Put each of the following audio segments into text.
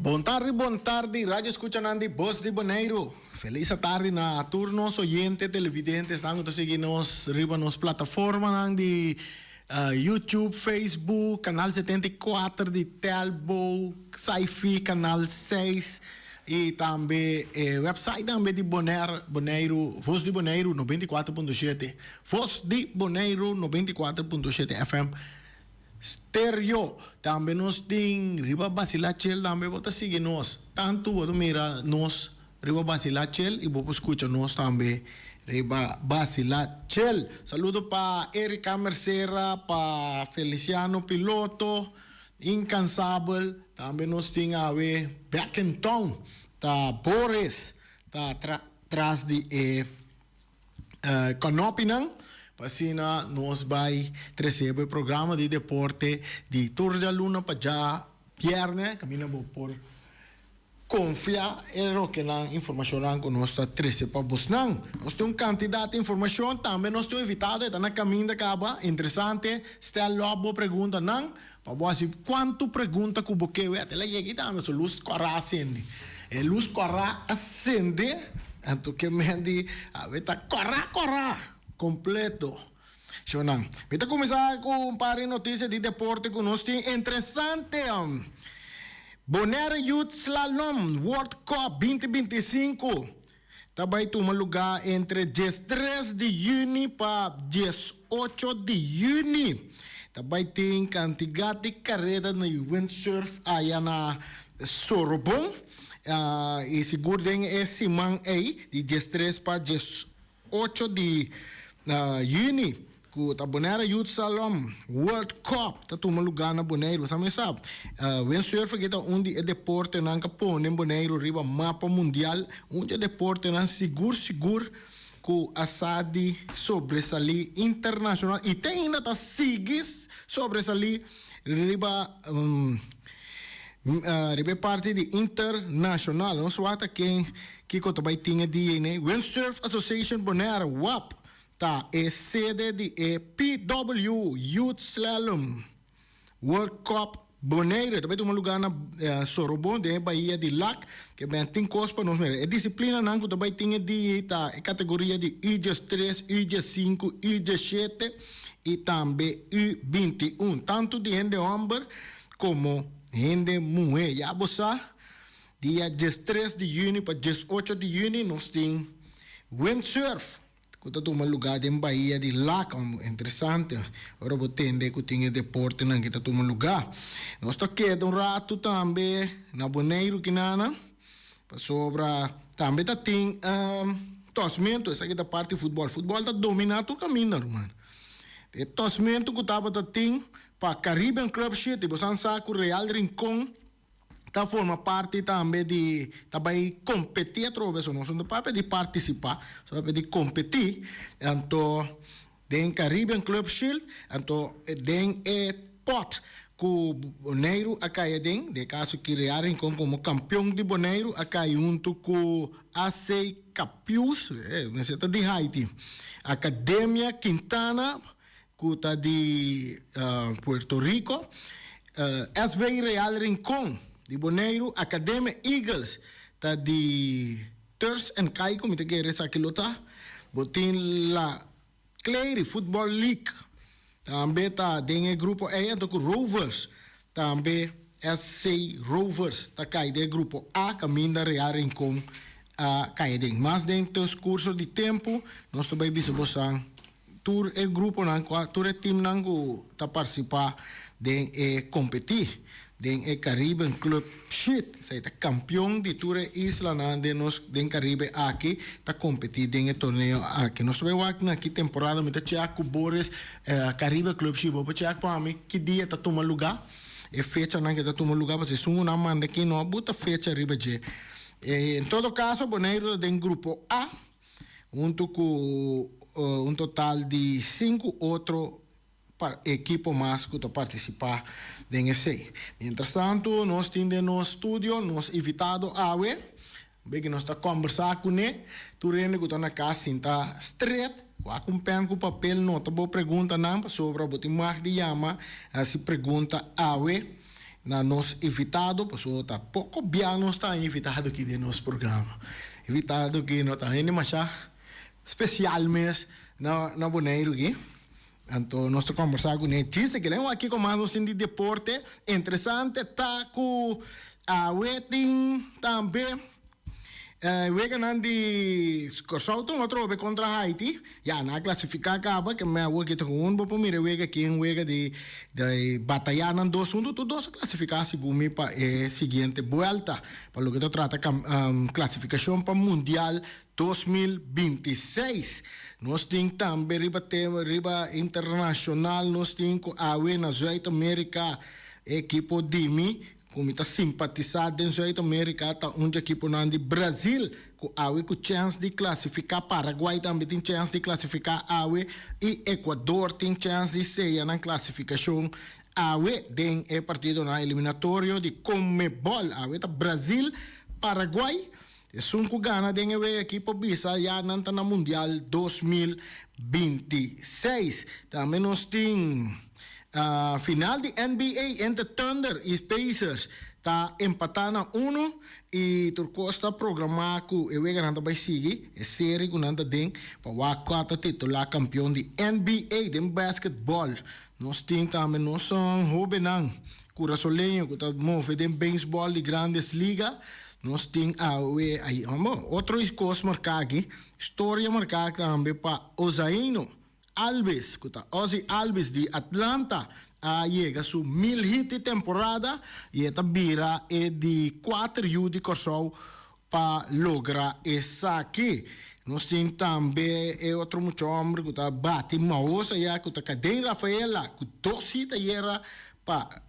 Bom tarde, rádio escuchanandi, voz de Bonaire. Feliz tarde na turnos oyentes, televidentes, estão a seguir nos riba nos plataformas de YouTube, Facebook, canal 74 de Telbo, Sci-Fi, canal 6 e também website também de Bonaire, Voz de Bonaire 94.7, Voz de Bonaire 94.7 FM. Stereo também nós tem riba Basilachel também bota seguir nós tanto bota mira nós riba Basilachel e bota escuta nós também riba Basilachel. Saludo para Erika Mercera, para Feliciano Piloto, Incansable também nós tem a Back in Town, tá Boris tá atrás de Canopinang. Pasina nós vai receber o programa de deporte de Turja Luna para já viernes, caminhamos por confiar em o que a informação que nós trazemos para você. Nós temos quantidade de informação, também nós temos invitado, está na caminho da caba, interessante, está lá boa pergunta, não? Para você, quanto pergunta que você quer, até lá chega também, a luz corra acende. A luz corra acende, então que me diz, está corra. Completo. Shonang. Vamos começar com um par de notícias de deporte que nós temos interessante. Bonaire Youth Slalom World Cup 2025. Também toma lugar entre 13 de junho para 18 de junho. Também tem quantidade de carreira no windsurf aí na Sorobon. E seguro tem esse man aí de 13 para 18 de junho, que a Bonaire Youth Slalom World Cup, tá tomando lugar na Bonaire, você sabe. Windsurf é um deporte que põe em Bonaire, riba mapa mundial, deporte seguro, que a SADI sobresalir internacional, e tem ainda tá seguis sobresalir, riba parte de internacional. Não só até quem que também tinha DNA. Windsurf Association Bonaire, WAP, tá, é sede de PW Youth Slalom World Cup Bonaire. Também tem um lugar na Sorobon, de Bahia de Lac, que bem tem coisa para nós. É disciplina não que também tinha de tá, categoria de IGES 3, IGES 5, IGES 7 e também U21. Tanto de gente homem como gente mulher. Já você, dia 13 de junho para 18 de junho, nós temos windsurf. Que está um lugar em Bahia de Lac, interessante. Agora vou entender que tem deporte não que está um lugar. Nós está aqui um rato também na Bonaire que nana. Sobre também está tem tosmento, essa aqui da parte de futebol. Futebol está dominando o caminho, mano. E tosmento que estava tem para Caribbean Club Shit, e você sabe que o Real Rincón tá forma parte também de também competir através não são para de participar, só para de competir. Então, den Caribbean Club Shield, então den pot que Bonaire acai den, de caso que Real Rincón como campeão de Bonaire acai junto com AC Capius, necessita de Haiti, Academia Quintana, que está de Puerto Rico, SV Real Rincón de Bonaire, Academia Eagles, tá de Turs and Kai, como te queres aqui lutar, botin la Clary Football League, também tá dentro do grupo E, do Rovers, também SC Rovers, tá cai do grupo A, caminho da Real Rincón, cai dentro. Mas dentro dos cursos de tempo, nós também visamos tour é grupo não, tour é time não que tá participar de competir. Den Caribbean Club Shit, sai tá campeão de tour isla não de nós den Caribe aqui tá competir den torneio aqui. Nós vai aqui temporada me tá checo Boris Caribbean Club Shit, vou checar para mim que dia tá tomando lugar. E fecha não que tá tomando lugar, você são uma manda aqui não bota fecha riba de. Em todo caso, Bonaire den grupo A, junto com total de 5 outros equipo mais que participar nesse. Entretanto, nós temos no estúdio, nós invitado a bem que nós está conversando com ele, tu rende que está na casa, está straight, com pen, com papel, nota, boa pergunta não, sobre o botimar de yama, se pergunta a na nos invitado, pessoa tá pouco bem não está invitado aqui de nosso programa. Invitado aqui não tá ainda mais especial mês na Bonaire aqui. Então, nós estamos conversando com ele. Diz que ele é aqui com mais de deporte. Interessante, tá com a wedding também. Wega nandi Korsauton outro be contra Haiti ya na classificar acaba que me hago que to un bo mire wega quem wega de batalhar nan 2-1 tu dos classificar se bumi pa siguiente vuelta para lo que te trata classificação para mundial 2026 nós tem também riba internacional nós tem com a na Zuid-América equipo Dimi como está simpatizado em Zuid-América, está um equipe de Brasil, com chance de classificar, Paraguai também tem chance de classificar, e Equador tem chance de ser na classificação, tem partido na eliminatório de Conmebol, está Brasil, Paraguai, e Sunco Gana tem a equipe Bisa, já na Mundial 2026. Também nós temos final de NBA entre Thunder e Pacers está empatando 1 e Turco está programado e o vai seguir a série com nada den para o quarto titular campeão de NBA de basquetebol. Nós temos também nós somos jovens curaçolenho que está movendo em beisebol de grandes ligas. Nós temos outro coisa marcado aqui, história marcada também para Osaino Alves, Ozzy Alves de Atlanta, chega a sua 1000 hit temporada e esta vira é de 4 anos de corso para lograr essa aqui. Nós temos também outro muito homem que está bate maosa e que está Cadem Rafaela, que 2 hits era para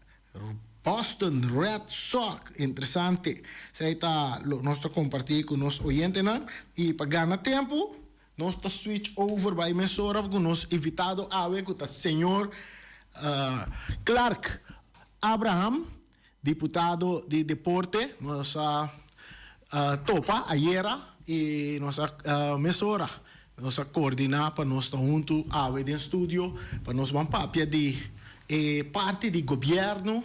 Boston Red Sox. Interessante. Isso aí está nós compartilhando com os oyentes e para ganhar tempo. Nós estamos switch over para a emissora com nosso invitado que é o senhor Clark Abraham, deputado de deporte, nossa topa ayer e nossa emissora, nossa coordenar para nós estar junto de estúdio para nós vamos papia de parte do governo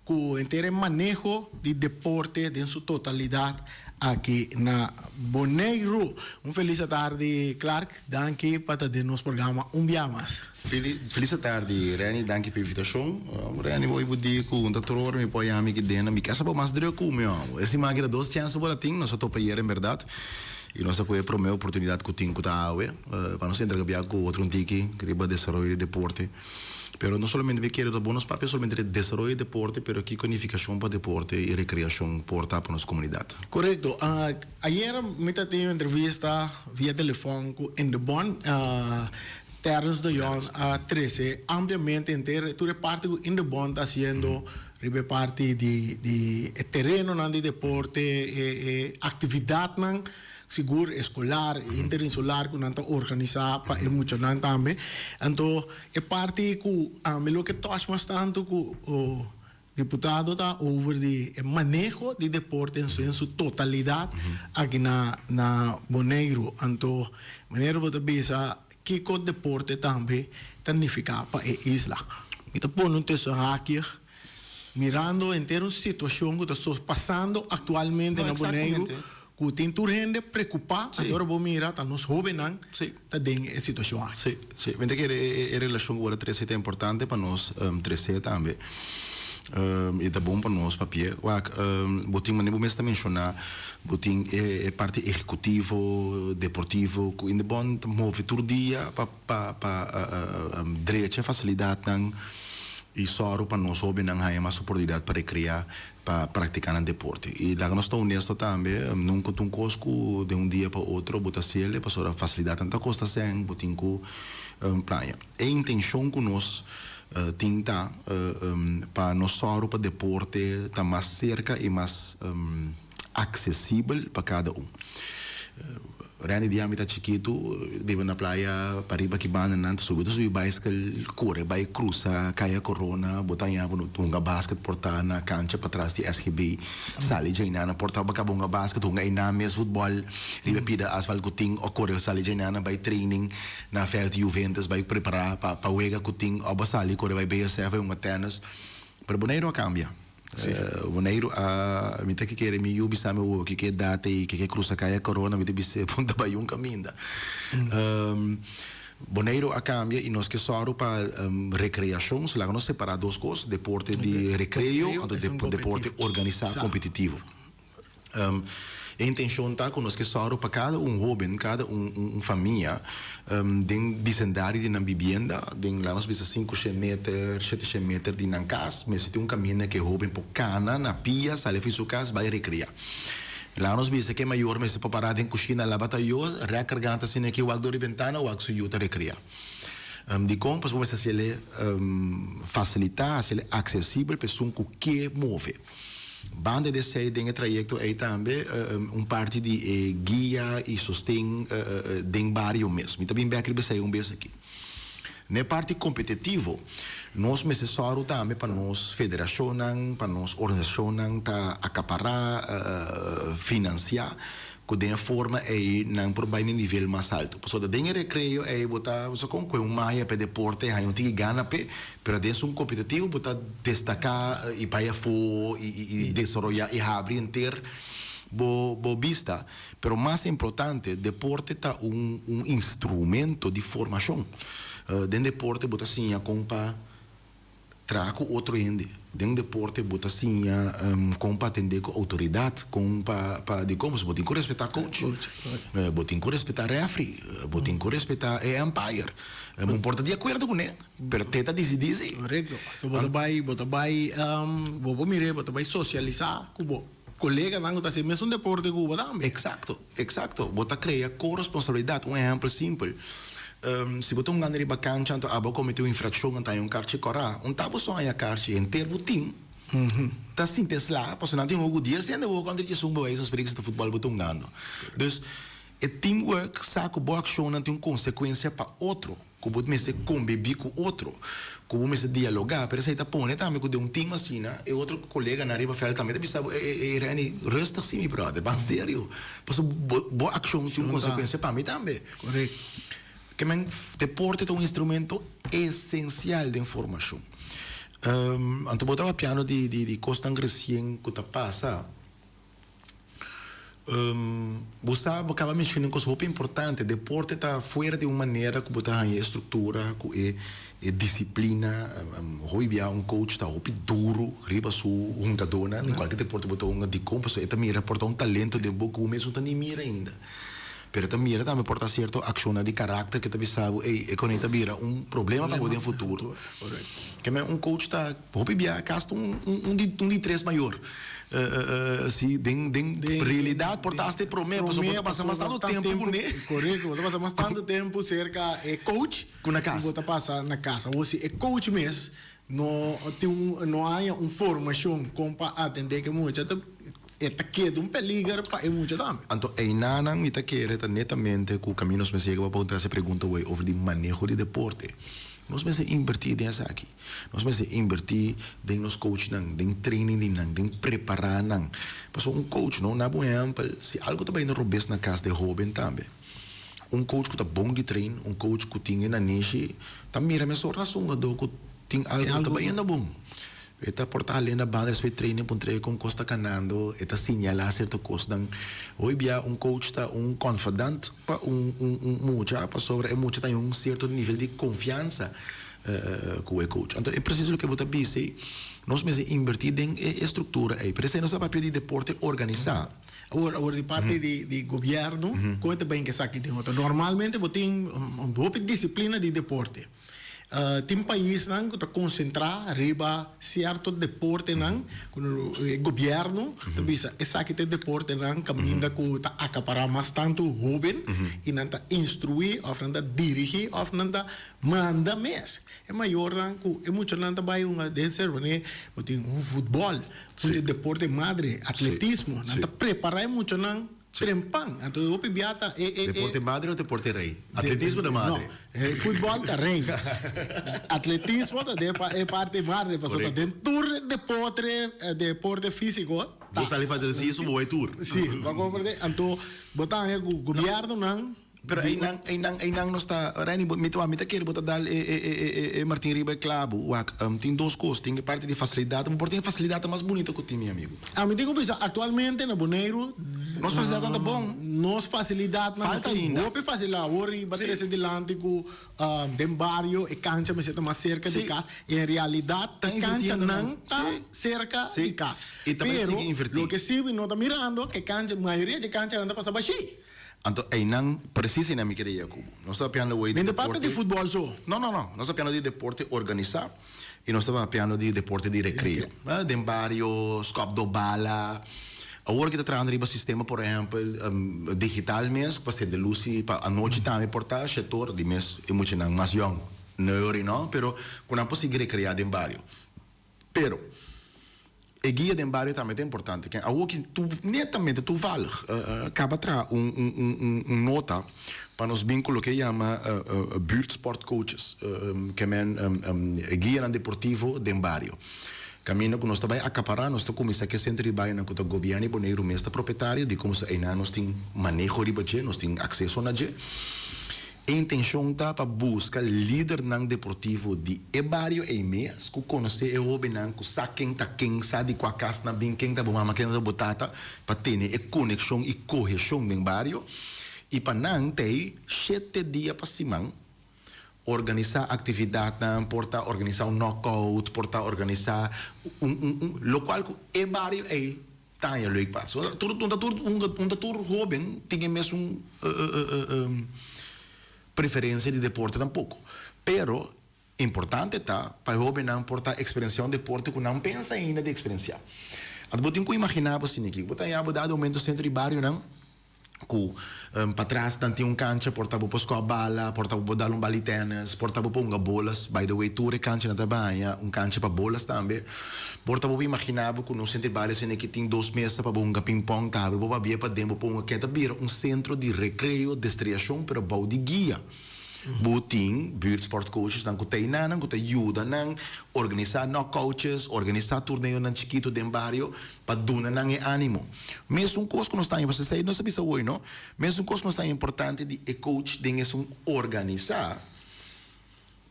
com inteiro manejo de deporte em sua totalidade aqui na Bonaire. Feliz tarde, Clark. Danke para ter nosso programa dia mais. Feliz tarde, Reni. Danke pela invitação. Reni, vou pedir que o doutor me põe a mim que dentro. Me casa para mais de com meu. Esse máquina 2 chances para ter, nós topa aí em verdade. E nós apoia para a oportunidade que tenho com a para nós intercambiar com outro tique que riba desenvolver de deporte. Pero no solamente quiero dar buenos papeles, solamente el desarrollo de deporte, pero aquí conificación para deporte y recreación para nuestra comunidad. Correcto. Ayer me tive una entrevista vía teléfono en The Bond, Terrence de Jong a 13, ampliamente entero. Tú eres parte en The Bond haciendo parte de terreno de deporte, actividad seguro escolar, interinsular, que nós organizar para emocionar também. Então, é parte que lo que toca bastante que o deputado está over de manejo de deporte em sua totalidade aqui na Bonaire. Então, maneira de pensar que o deporte também significa para a isla. Então, por não ter só aqui, mirando em termos de situação que está passando atualmente na Bonaire, que tem gente preocupada, agora vou mirar, tá nos jovens, tá dentro da situação. Sim, sim. Vende que a relação com o 13 é importante para nós, 13 também. E tá bom para nós, papel. Botim, mas nem vou mencionar, botim é parte executivo, deportivo, que ainda bom move todo dia para direito, facilidade, e só para nós jovens não há mais oportunidade para criar, para praticar um deporte. E lá nós estamos honestos também, nunca tem cosco de dia para outro, botar cielo, para a facilidade tanta costa sem, botim com praia. A intenção que nós tinta para nós só para deporte está mais cerca e mais acessível para cada Rani dia mita chiquito, vive na praia, pariba que bana nanta subido subi bicycle, corre, vai cruza, caia corona, botanya tunga basket porta na cancha para trás de SGB, sali jaina na porta baka bunga basket, tunga inames futebol, riba pida asfalt kuting, o corre sali jaina na vai training na veld Juventus, vai preparar pa wega kuting, o basali corre vai BSF unga tennis, pero Bonaire cambia. Boneiro a mita que quer me yubi sabe o que data e que cruza caia corona mita bise ponta vai um caminho. Boneiro a cambia e nós que só para recreação, se lá nós separar duas coisas, deporte de recreio e deporte organizado competitivo. A intenção está com nós que só para cada jovem, cada família, tem bicendário de na vivenda, tem lá nós bisa 500 metros, 700 metros de na casa, mas tem caminho que jovem por cana na pia, sai de sua casa, vai recrear. Lá nós bisa que é maior, mas para parar em cozinha, lá batalhou, recarregando assim aqui o agdor de ventana, o agdor de recrear. De como, para se ele facilitar, se ele acessível, para pessoa que move. Banda de sei dentro trajecto aí também parte de guia e sustém dentro vários mesmo. E também bem aqui vai vez aqui. Na parte competitivo, nós necessário também para nós federação, para nós organização, para acaparar, financiar, que de forma aí não por bem nível mais alto. Porque dentro recreio aí botar você com maia para deporte, aí não tem gana pe, pero dentro um competitivo botar destacar e para fora e desenvolver e abrir inteiro bo vista, pero mais importante, deporte tá instrumento de formação. Dentro deporte botar assim a compa traco outro ende. Dentro deporte botar assim compa atender com autoridade, compa de como se botin com respeitar coach, botin com respeitar referee, botin com respeitar umpire. Não importa de acordo com ele, pero tenta decidir. Correto. Bota vai socializar com colega não está sendo mesmo deporte com o também. Exato. Bota criar corresponsabilidade, exemplo simples. Se você não anda bacana, então abo cometeu infração, então carche corá, tabo só a carche inteiro tim. Tá sim Tesla, pois não tem algum dia se anda o quando ele sumba essas experiências de futebol botou ganhando. Então, é teamwork, saco boa ação não tem consequência para outro. Como você se conviver com outro, como você dialogar, pero você tá pondo também com um time assim, né? E outro colega na riba fala também, sabe, Rani, resta assim, meu brother, bem sério. Pois boa ação tem consequência para mim também. Correto. Que deporte é instrumento essencial de informação. Então, botava piano de costa recém que está passa. Você acaba mencionando coisa muito importante. Deporte está fora de uma maneira que botar em estrutura, que é disciplina. Hoje coach está muito duro, riba su dona. Em qualquer deporte botou de como pessoa está mira porta talento de boa que o mesmo está nem mira ainda. Pero também porta certo ação de caráter que também sabe e com ele vira problema para o futuro. Que coach está hopi bia casta de três maior. Se de realidade portaste promessa, você passa mais tanto tempo com ele. Correto, você passa mais tanto tempo cerca coach com na casa. Você passa na casa, você é coach mesmo. Não há formação como para atender que muito esta queda peligro para muito também. Então, aí nada me tá querendo netamente que o caminho nos me chega para outra pergunta sobre o manejo de deporte. Nós vamos invertir nessa aqui. Nós vamos invertir em nos coach, em training, em preparar. Mas coach não é bom exemplo. Se algo também não roubes na casa de jovem também. Coach que está bom de treino, coach que tem na niche, também é a mesma razão que tem algo também não bom. Eta porta além da banda foi treino para treino com costa canando, eta sinyalar certo coisa. Hoje bia coach está confident para mucha para sobre mucha tem certo nível de confiança com o coach. Então é preciso que você pense, nós mesmo invertir em estrutura aí, precisa nossa papel de deporte organizado. Agora de parte de governo, conta bem que aqui tem outro. Normalmente você tem uma disciplina de deporte. Tem país que está concentrado riba certo deporte com o governo bisa essa que tem deporte caminha que está acaparar mais tanto jovem e não está instruir ou não está dirigir ou não está manda mesmo é maior que é muito não está vai dancer né tem futebol deporte madre atletismo não está preparar muito não Trempang, então eu pibiata deporte madre ou deporte rei? Atletismo da madre? Não, futebol da rei. Atletismo é parte madre, porque dentro deporte físico. Você ali faz isso, boa tour. Sim, vai compreender. Então, botar o governo não Pero aí não está, Rani, me quer botar dar Martin Riba clavo, tem duas coisas, tem parte de facilidade, mas tem facilidade mais bonita que o time, amigo. A mim digo pensar, atualmente na Boneiro, Nós facilidade tá bom. nós facilidade Falta ainda. Vou facilitar, ori bater esse delante com dem barrio e cancha me senta mais cerca de Sim. casa. Em realidade, Tá a cancha invertindo, não não? está Sim. cerca Sim. de casa. E também Pero, sigue invertindo. lo que sim, não está mirando que cancha, a maioria de cancha anda para baixo. Então, aí não precisa na minha querida Jacobo. Nós estamos piano o Vem de parte de futebol só. Não. Nós estamos piano de deporte organizar e nós estamos piano de deporte de recreio. Dem barrio, scop do bala. Agora que está trabalhando no sistema, por exemplo, digital mesmo, para ser de luz para a noite também portar setor de mês e muito não mais young, não, pero quando conseguir recrear dem barrio. Pero e guia de barrio também é importante. Que algo que tu netamente tu vale, acaba tra nota para nos vínculo que chama buurtsport coaches, que men guia deportivo de barrio. Caminho que nós também acaparar, nós estamos começando a centro de bairro, que o governo boneiro mesmo proprietário, de como se ainda nós temos manejo de budget, nós temos acesso a budget. A intenção está para buscar líder não deportivo de barrio e mês, que conhecer o homem que sabe quem está quem, sabe qual casa na bem, quem está bom, quem está botata, para ter a conexão e correção do barrio. E para não ter 7 dias para cima, organizar atividade, porta organizar knockout, porta organizar local que barrio é tanya leuk pas. Tudo jovem tem mesmo preferência de deporte tampouco. Pero importante tá para o jovem não portar experiência de deporte que não pensa ainda de experienciar. Então tem que imaginar assim aqui, botar aí a dado momento centro de barrio não ku para trás tem cancha portava para escola bala portava para dar bali tênis portava para bolas by the way tour cancha na tabanha cancha para bolas também portava para imaginava que no centro de bares que tem 2 mesas para ping pong tava para via para dentro para que vira centro de recreio distração para bau de guia Buting, buurtsport coaches, dan kutai nanan, kutai ajuda nan, organizar coaches, organizar torneio nan chiquito de barrio, para duna nan e ânimo. Mesmo coisa que não está em você sei, não sabe se hoje, não? Mesmo coisa que não está importante de coach de organizar.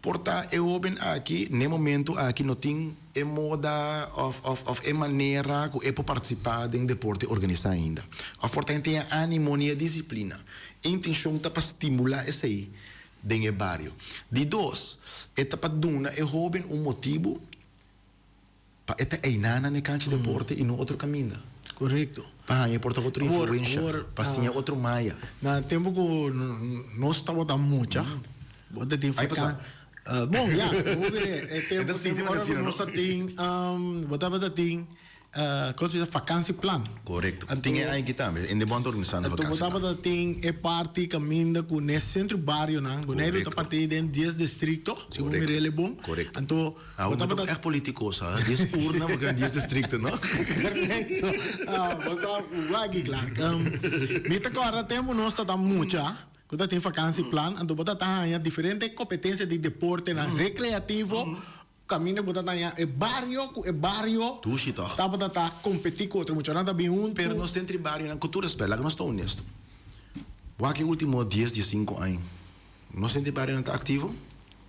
Porta eu oben aqui, no momento aqui não tem moda of maneira que é para participar de deporte organizar ainda. A porta tem ânimo e disciplina. A intenção está para estimular esse aí. Dentro do barrio. De 2, esta para duna é jovem motivo para esta einana na cancha de deporte e no outro caminho. Correto. Para porta outra influência, para sim outro maia. Na tempo que nós estamos dando muito, bota tem ficar. Bom, já, vou ver. É tempo agora que nós tem, bota tem coisa de vacância plan. Correto. Tem aí que também, em de bom organizando vacância. Então, bota tem é parte caminho com nesse centro barrio, não? Boneiro está partido em 10 distritos, segundo me rele bom. Correto. Então, bota é político, sabe? 10 urna porque em 10 distritos, não? Correto. Bota aqui claro. Mita agora temos nós está muito, quando tem vacância plan, então bota tem diferentes competências de deporte, recreativo. Caminho botar é barrio tu chito tá botar competir com outro muito nada bem pero no centro barrio na cultura espela que nós estou honesto o aqui último 10 5 anos no centro barrio não está ativo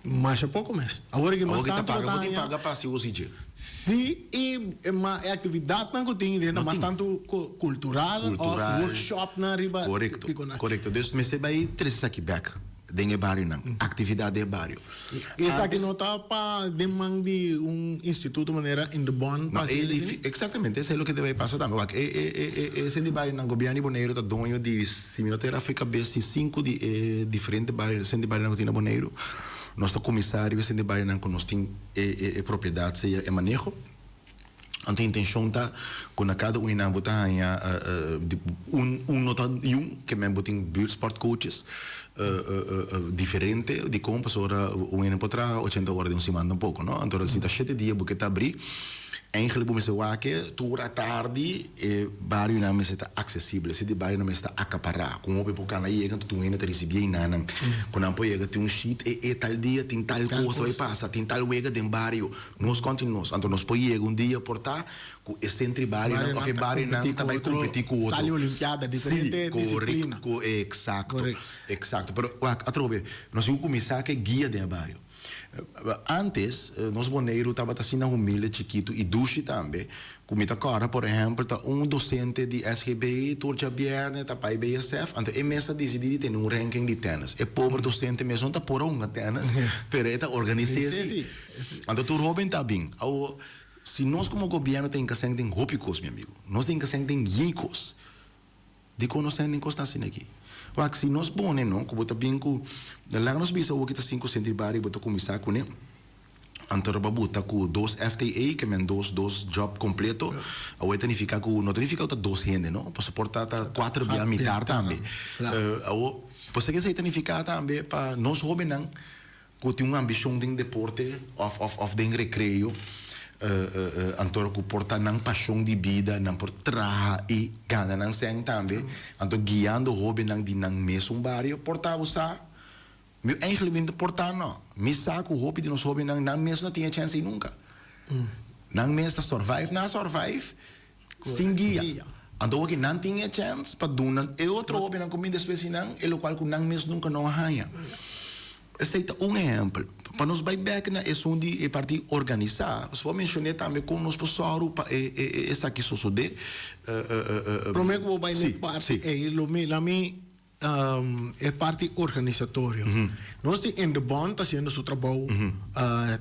mas é pouco mais agora que nós tá paga para se usar sim e é atividade não tem dentro mas tanto cultural workshop na riba correto então me se vai trazer aqui back dentro do barrio não atividade de barrio essa aqui não está para demanda de instituto maneira in the bond exatamente isso é o que deve passar também esse de barrio não governo boneiro tá dono de similar fica bem 5 de diferentes barrios centro de barrio não tem boneiro nosso comissário centro de barrio não que nós tem propriedade e manejo a intenção está com cada na botar nota que me botem buurtsport coaches diferente de como pessoa o ano para 80 horas de semana um pouco não então se dá 7 dias porque está abrir Eigenlijk moet je zeggen, toer à tarde, barrio na me está acessível, se de barrio na me está acaparar. Com o people cana aí, quando tu ainda te recebia na nan, quando ampo chega tem sheet tal dia tem tal coisa vai passa, tem tal wega de barrio. Nós continuamos, então nós pode chegar dia portar, com esse entre barrio na, ou barrio na também competir com outro. Sali olimpiada diferente disciplina. Exato. Exato. Pero atrobe, nós vamos começar que guia de barrio. Antes, nós boneiros estava assim na humilde, chiquito e duche também. Como está agora, por exemplo, tá docente de SGBI, Turcia Bierne, tá para IBSF, então é mesmo decidir ter ranking de tênis. É pobre docente mesmo, tá por tênis, pero é organizar-se. Então, tu Robin tá bem. Se nós como governo tem que ser hópicos, meu amigo, nós tem que ser ricos. De conhecer nem costa assim aqui. Porque se nós põe, não, como está bem com, lá nós vimos o que está 5 centímetros, bota começar com né, anterior babuta com 2 FTA, que é 2 job completo, ou então fica com, não tem fica outra 2 gente, não, para suportar 4 via militar também. Ou, você quer dizer que fica também para nós jovens não, que tem uma ambição de deporte, of de recreio. Antoro que porta nang paixão de vida, nang por trabalhar e gana nang seng também, anto guiando hobby nang di nang mesmo barrio, porta usa, meu eigenlijk vindt porta não, me saco hobby de nos hobby nang mesmo não tinha chance nunca, nang mesmo survive, sem guia, anto que não tinha chance para donar, e outro hobby nang comida especial nang, e lo qual que nang mesmo nunca não arranha. Esse é um exemplo. Para nos back na é onde é parte organizar. Se eu mencionei também com nós pessoal para essa aqui sucede. Prometo que vou vai na parte é parte organizatória. Nós em The Bond está fazendo seu trabalho,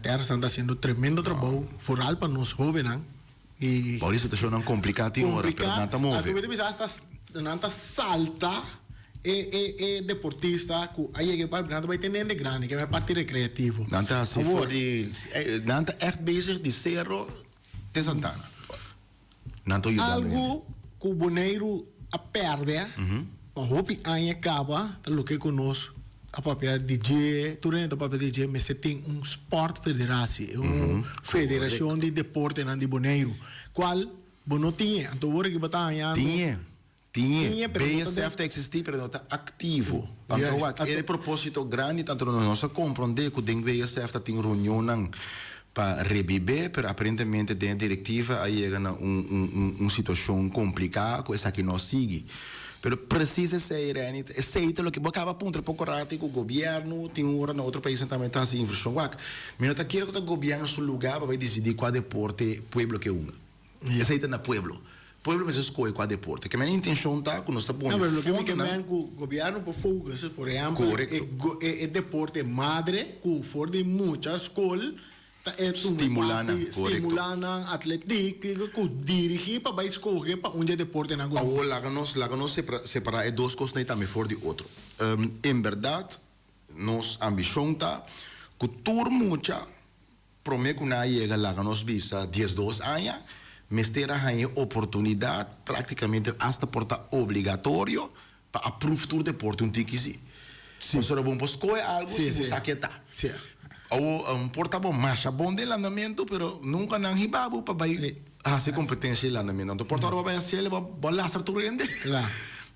Terra está fazendo tremendo trabalho, foral para nós jovens e. Por isso está não complicado em hora, pero não está movendo. Não está salta. Deportista que aí vai ter nem de grande que é parte recreativo. Não está assim não está echt bezig de Cerro de Santana. Não está algo que o boneiro a perde, para hopi aí acaba, o que conosco a papel DJ, tudo papel DJ, mas você tem sport federação, federação de deporte de boneiro, qual não tinha, então agora que batalha tinha, BSF está existindo, mas não está ativo. Então, é propósito grande, tanto nós compreender que o BSF tem reunião para reviver, mas aparentemente tem diretiva aí chega uma situação complicada, com essa que nós sigue. Mas precisa ser, aceita o que acaba ponto pouco rápido que o governo tem hora no outro país também está assim inversão. Mas não está querendo que o governo seu lugar vai decidir qual deporte pueblo que uma. Aceita na pueblo. Pueblo me escolhe qual deporte. Que a minha intenção está que nós estamos pondo. Não, mas o que me o governo por focus, por exemplo, é deporte madre que for de muitas escolas estimulando atlético que dirigir para escolher para onde deporte na agora. Lá nós separar é duas coisas também for de outro. Em verdade, nossa ambição está que tur muita promete que não chega lá que nós visa 12 anos. Mas terá a oportunidade, praticamente, hasta porta obrigatório para aprovar o deporte tique sim. Se você não pode escolher algo, se você quer Sim. Ou porta bom, mas bom de andamento, pero nunca não ribabu para fazer competência de andamento. Então, porta vai ser vai lá ser turende.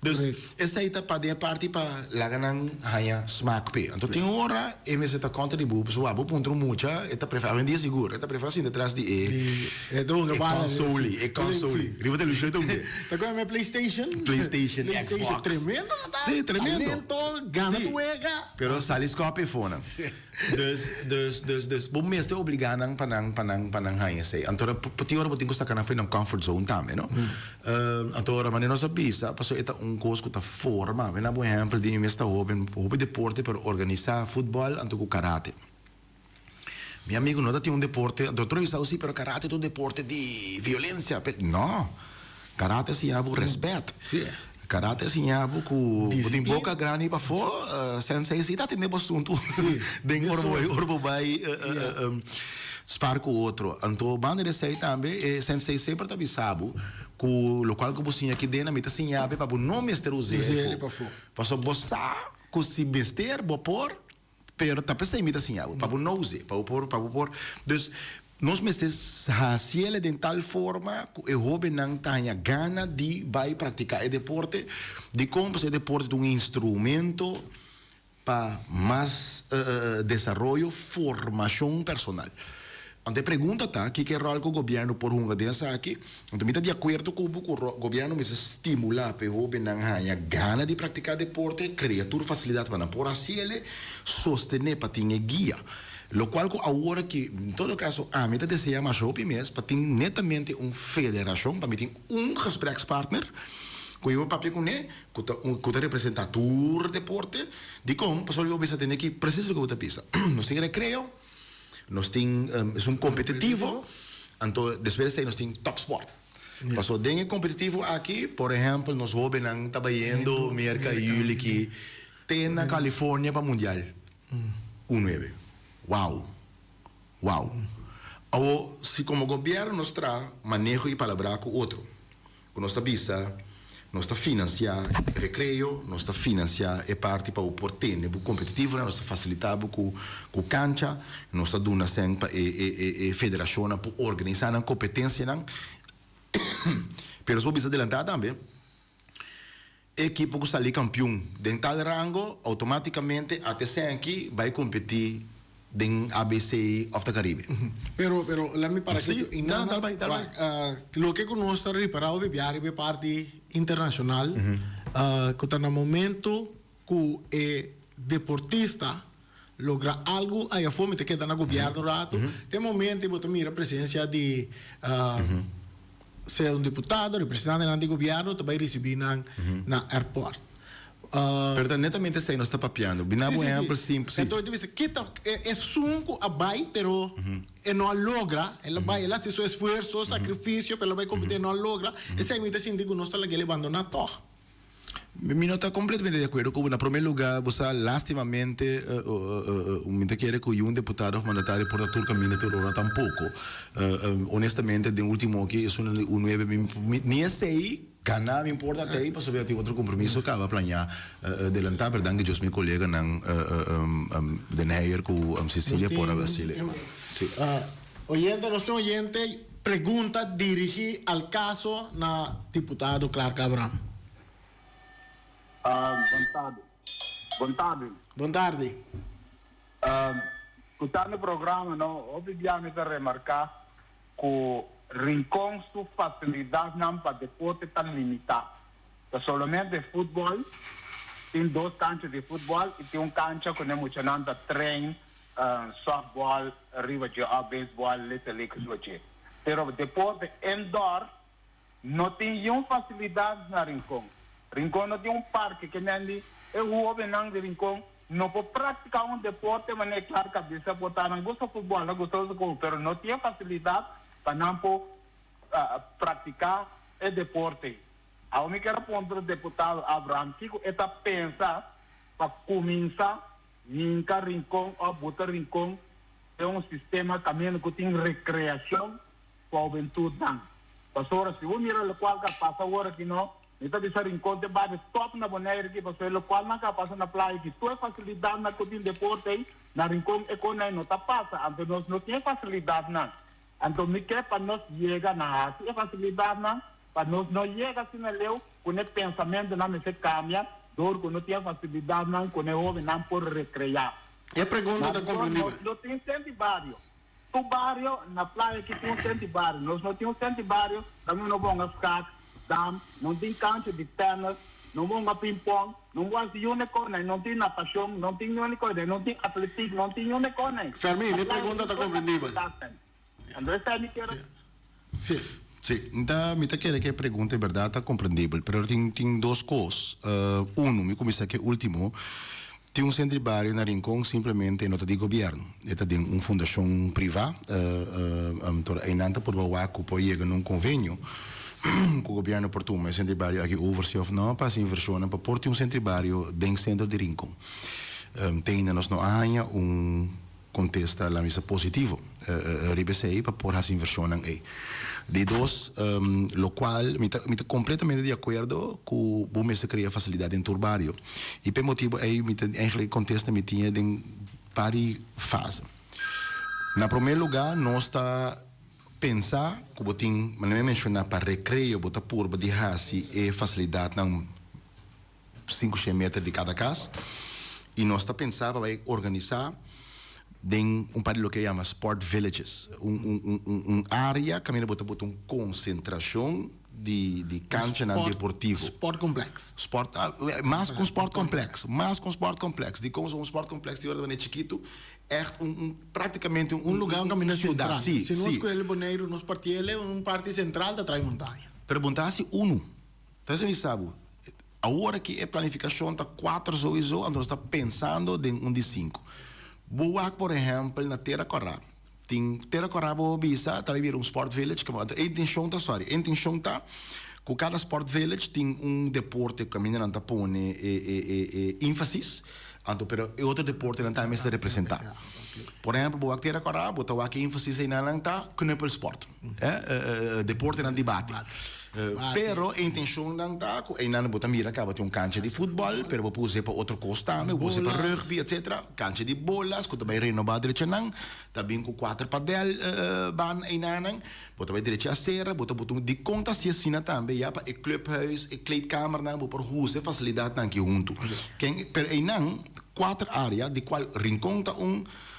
Dus essa aí para de parte para lá ganhar hanya smaak pe. Então tem hora e me está contribuindo, so abo ponto mucha, eta prefere vendia seguro, eta prefere assim detrás de console. Riva de luxo então. Tá com a PlayStation, Xbox. Tremendo, tá? Sim, tremendo. Talento, gana tu ega. Pero salis com a iPhone. Dus bom mês te obrigar panang hanya sei. Então pati hora botinho sacar na foi na comfort zone também, não? Então hora maneira nossa bisa, passou eta coisa que está forma, vem por exemplo, de mim está hobby deporte para organizar futebol, anto com karate. Meu amigo não tem deporte, doutor isso sim, pero karate é um deporte de violência, não. Karate se chama respeito. Karate se chama que tem boca grande para fora, sensei se tá tendo assunto, bem orbo vai spar com o outro. Então, banda de sei também, sensei sempre tá bisabo. Que o local que você aqui dentro me tá assim para não mester o zero para só boçar que se mester vou pôr pero tá pensei me tá assim para não usar para pôr dus nós meses haciele de tal forma que o jovem não tenha gana de vai praticar o deporte, de como esse deporte é um instrumento para mais desenvolvimento, formação personal. Então, a pergunta está, que é o rol que o governo por uma dessa aqui? Então, estou de acordo com o governo me estimula para o jovem não tenha gana de praticar deporte, criar facilidade para por haciele, sostener para ter guia. Lo cual agora que, em todo caso, a meta deseja mais shopping mesmo, para ter netamente uma federação, para ter gesprekspartner, com o papel com ele, que o representador deporte, de como, para só eu pensar ter que preciso que eu pensa. Nós temos recreio, nós temos é competitivo, então depois nós temos top sport. Passou dentro competitivo aqui, por exemplo, nós jovens não trabalhando merca e que tem na Califórnia para mundial, 19. Uau! Ou se como governo nos traz manejo e palavra com outro, que nós visa, nós financiar recreio, nós financiar a parte para o portene, o competitivo, nós facilitar com cancha, nós dando sempre a federação para organizar a competência, mas se você adelantar também, equipe que sai campeão de tal rango, automaticamente até sempre vai competir den ABC of the Caribe. Pero let me para Sí, que dale, lo que conosco riparado de viare be parte internacional, que está no momento que o deportista logra algo aí a fome te queda no governo rato, tem momento que mira a presença de ser um deputado, representante do governo, também receber na airport. Pero netamente sei nós está papiando. Binabo exemplo simples. Então, é sunco a vai, pero não logra. Ela vai, ela se seu esforço, sacrifício, pero vai competir, não logra. Esse é muito assim, digo, nós está lá que ele abandona todo. Mi nota completamente de acuerdo con en primer lugar, vos lastimamente me quiere que un deputado mandatario por la turca camina ahora tampoco. Honestamente, de último que es un 9 ni ese ahí ganar me importa até para saber otro compromiso que va a planear adelantar, perdón que yo mi colega de Neyer con Cecilia por Basile. Sí. Oyente, nuestro oyente pregunta dirigir al caso na deputado Clark Abraham. Boa tarde. Boa tarde. Escutando o programa, não, obviamente remarcar que o rincão de facilidade não para deporte está limitado. Então, somente futebol, tem 2 canchas de futebol e tem cancha que não é muito treino, softball, riba de baseball, little league, mas deporte indoor não tem nenhuma facilidade na rincão. Rincón não tem parque que nem é o jovem de Rincón não pode praticar deporte, mas é claro que a cabeça botar não gosta de futebol, não gosta de correr, mas não tem facilidade para não praticar o deporte. A única ponto do deputado Abraham Kiko é pensar para começar a Rincón ou botar Rincón é sistema também que tem recreação para a juventude. Pastor, se você mira o qual que passa agora que não então, bisa rincón de bares top na boneira que você lo qual não passa na praia que tua facilidade na cotin deporte aí na rincón econômico não tá passa, então nós não tem facilidade não. Então me quer para nós chegar na assim facilidade não, para nós não chega assim na leu com o pensamento não se cambia, dor que não tem facilidade não, com o jovem não por recrear. E a pergunta da compreendível. Não tem centro barrio. Tu barrio na praia que tem centro barrio, nós não temos centro barrio, também não vamos ficar não tem cancha de tênis, não vão a ping-pong, não vão a unicorn, não tem natação, não tem unicorn, não tem atletismo, não tem unicorn. Fermín, a pergunta está compreendível. Andrés, ¿me quiero? Sim. Sí, me quiere que pregunte, en verdad, está comprendible, pero tiene 2 cosas. Uno, me comienza que último, tiene un centro barrio en Rincón simplemente no está de gobierno, está de una fundación privada, ainda por Bawaco, por llegar a un convenio, com o governo português, centro barrio aqui overse of não, para inversão para portar centro barrio dentro centro de Rincón. Tem nós não há contesta lá missa positivo, RBCI para pôr as inversões aí. De 2, lo qual me está completamente de acordo com o bom se cria facilidade em todo barrio. E por motivo aí me eigenlijk contesta me tinha em várias fases. Na primeiro lugar, nós está pensar que botin, mas não é mencionar para recreio, botar por de hasi e facilidade não 5 metros de cada casa. E nós está pensar para organizar tem par lo que chama sport villages, área que botar uma concentração de cancha deportivo. Sport complex. Sport, mais com sport complexo, mais com sport complexo. De como um sport complexo de ordem chiquito, é praticamente lugar um caminho central. Sim, se nós com ele boneiro, nos partimos parte central da trai montanha. Perguntar-se então você sabe, a hora que é planificação está 4 horas, então nós está pensando em de 5. Boa, por exemplo, na Terra Corá. Tem Terra Corá, boa bisa, está vivendo sport village, que a intenção está, que cada sport village tem deporte que a menina não põe ênfase, pero outro deporte não está mais representar. Por exemplo, boa Terra Corá, botar aqui ênfase em não está knuppelsport, deporte não debate. Pero a intenção não está, e não botar mira acaba tem cancha de futebol, pero vou pôr para outro costa, vou pôr para rugby, etc. Cancha de bolas, que também renovar direito não, também com 4 padel ban e não, botar vai direito a serra, botar de conta se assina também, já para o clubhuis, o kleedkamer não, vou por rua, facilidade não que junto. Pero e não 4 áreas de qual rincão está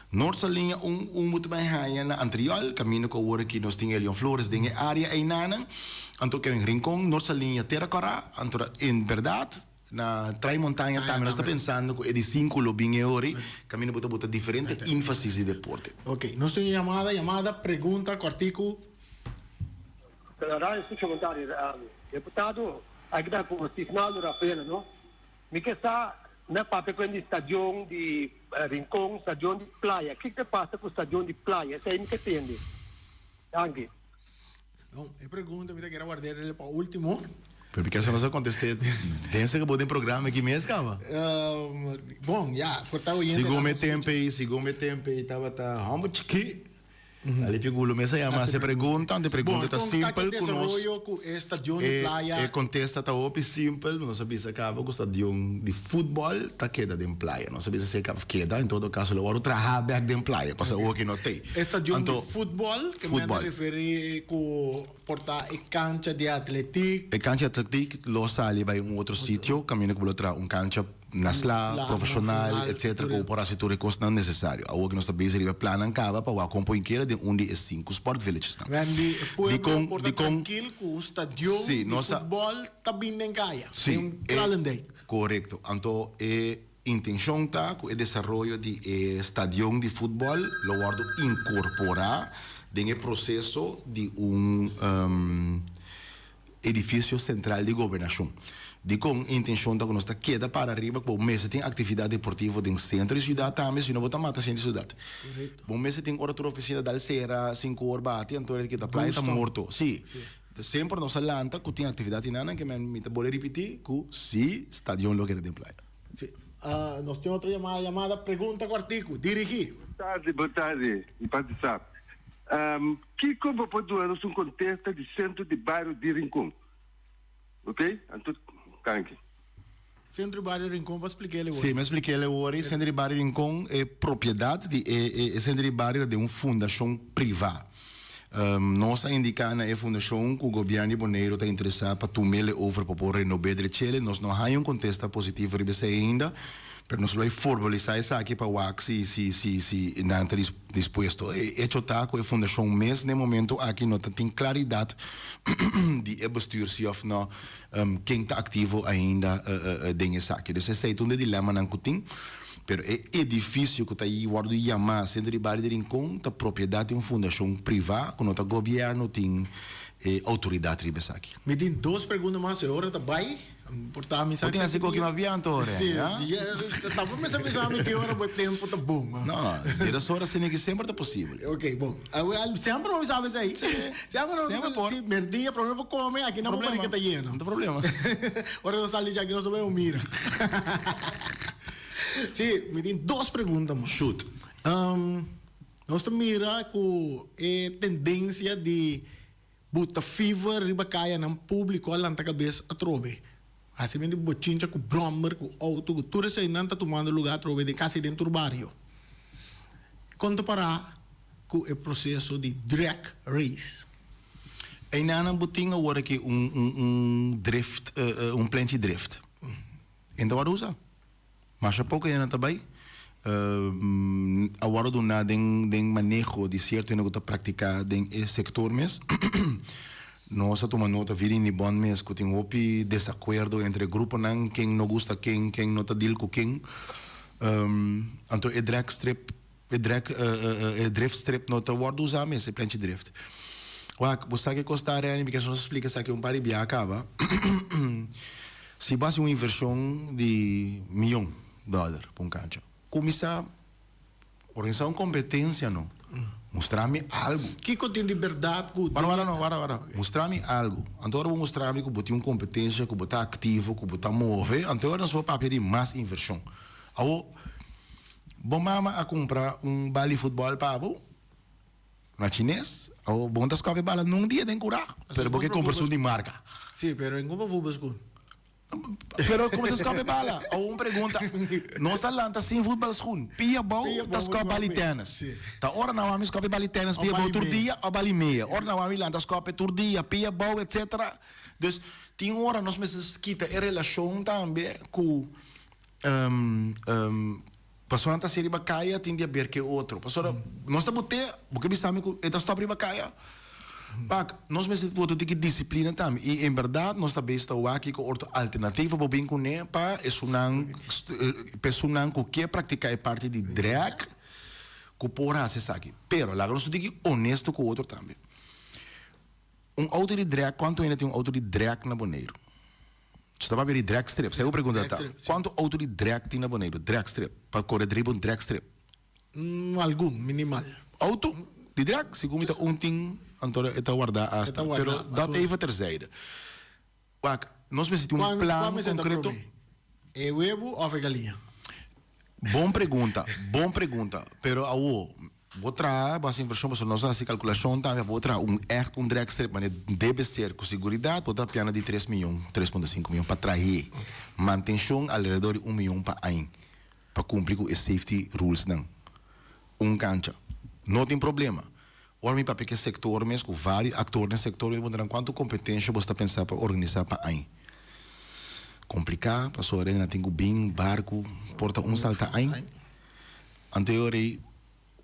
Noorse linha muito bem raia na anterior caminho com o hora que nós tínhamos Leon Flores de área e nana então que em rincão nossa linha Terra Corá então em verdade na trai montanha também nós está pensando que é de 5 lobinhos hora caminho bota diferente ênfase de deporte. Ok, nós temos chamada pergunta cortico. Claro, esse comentário deputado aqui dá com o sinal da pena, não? Me que está na parte com o estádio de Rincón, estádio de praia. O que passa com o estádio de praia? Isso aí me entende. Danke. Não, eu pergunto, me quero guardar ele para o último. Porque se nós aconteceu, pensa que pode um programa aqui mesmo, cara. Bom, já, cortar o índice. Sigo me tempo e estava como chiqui. Ali pegou o mesa chama se pergunta, de pergunta está simples com nós. Com estadio de praia. E contesta está opi simples, não sabia se acaba com estadio de futebol, tá queda de praia, não sabia se acaba queda, em todo caso, o outro trabalha de praia, passa o que não tem. Estadio de futebol, que me refere com portar e cancha de atletic. E cancha de atletic, lo sali vai outro sítio, caminho que voltar cancha nasla, profissional, etc. Com para se recursos não necessário. A que nós está busy riba plano em cava para o companheiro inteira de onde é 5 sport villages. De tranquilo com o estádio de futebol está bem em caia. Sim, correto. Então, a intenção está com o desenvolvimento de estádio de futebol, lo guardo incorporar em processo de edifício central de governação. De com a intenção da nossa queda para arriba, bom mês tem atividade deportiva dentro do centro de cidade também, se não botar mata centro de cidade. Bom mês tem outra oficina da Alcera, 5 horas bate, então ele que está praia está morto. Sim. Sempre nós lanta que tem atividade nana que me vou repetir que sim, estádio lo que é de praia. Sim. Nós temos outra chamada pergunta com artigo, dirigir. Boa tarde, e pode saber. Que como pode dar um contexto de centro de bairro de Rincón? Ok? Então, Centro de Bairro Rincón, para explicar ele hoje. Sim, me expliquei ele hoje. Centro de Bairro Rincón é propriedade de Centro de Bairro de uma fundação privada. Nós indicamos a fundação que o governo de Bonaire está interessado para tomar over para poder renovar o Chile. Nós não temos contexto positivo ainda, mas nós vamos formalizar isso aqui para o se não está disposto. Hecho está com a fundação mês, no momento aqui não tem claridade de bestuur se of não quem está ativo ainda dentro aqui. Então esse é um dilema não que tem. Pero é edifício que está aí, guardo de chamar Centro de Bairro de Rincón, é propriedade de uma fundação privada, que o governo tem autoridade riba aqui. Me tem 2 perguntas mais, a hora está bem? Portar a mensagem. Tem assim que me avianto, ora. Sim, estava pensando que hora o tempo está bom. Não, das horas sim que sempre é possível. Ok, bom. Sempre não sabe isso aí. Sempre por. Se merdinha, problema para comer, aqui não é que está lleno. Não tem problema. Ora não está ali, aqui não se vê o mira. Sim, me tem 2 perguntas. Shoot. Nós mira com a tendência de botar fever, riba caia no público, lá na cabeça a trove. Assim mesmo, bochincha com brommer, com auto, com tudo isso aí não está tomando lugar a trove de casa dentro do barrio. Quando para com o processo de drag race. En na een boeting word ik drift, plantje drift. En dat was dat. Maar je pokken je erbij. Agora do nada den manejo de certo en que praticar den sector mes. Nós tomamos nota vir em bom mes que tem opi desacordo entre grupo nan quem não gosta quem não tá deal com quem. Então é drag strip, é drift strip não tá word usar mes é plantje drift. Wak, você que costar é porque nós explica isso aqui par de acaba. Se base uma inversão de $1 milhão para um cancha. Começar a organizar uma competência, não? Mostrar-me algo. Que tem liberdade? Para. Mostrar-me algo. Então, eu vou mostrar-me que eu tenho uma competência, que eu estou ativo, que eu estou mover. Então, eu não sou para pedir mais inversão. Vou mama a comprar bala de futebol para na chinês. Ou bom das café bala num dia tem curar. Pero porque conversão de marca. Sim, pero em como vou buscar? Pero como se escape bala? Ou uma pergunta. Nossa lanta sem futebol schoen. Pia bom, tá escape bala tênis. Tá hora na wami escape bala tênis, pia bom tur dia ou bala meia. Hora na wami lanta escape tur dia, pia bom, etc. Dus tem hora nós mesmos quita a relação também com pessoa tá seri bacaia tem de ver que outro. Pessoa nós tá bote, porque bisame que está stop riba bacaia. Pak, nós mesmos podemos ter disciplina também. E, em verdade, nós também estamos aqui com outra alternativa para bem com ele, para pessoas que quer praticar a parte de drag, que porra acessar aqui. Pero, lá nós temos que ser honesto com o outro também. Auto de drag, quanto ainda tem auto de drag na Bonaire? Você está para ver drag strip? Você pergunta, quanto auto de drag tem na Bonaire? Drag strip, para correr dribble drag strip? Algum, minimal. Auto de drag, segundo tem então está guardado hasta, pero dá-te aí para terceira. Nós precisamos um plano concreto. É huevo ou é galinha? Bom pergunta, pero vou trazer base inversão, mas nós fazemos calculação também, vou trazer um drag strip, mas deve ser com segurança, vou dar piana de 3 milhões, 3,5 milhões para trazer manutenção ao redor de 1 milhão para ano, para cumprir com os safety rules não. Cancha, não tem problema. Ora, para pequeno sector mesmo, com vários atores no sector, eu vou dizer quanto competência você está pensando para organizar para aí. Complicado, para sua arena tem bem, barco, porta salta aí. Anterior,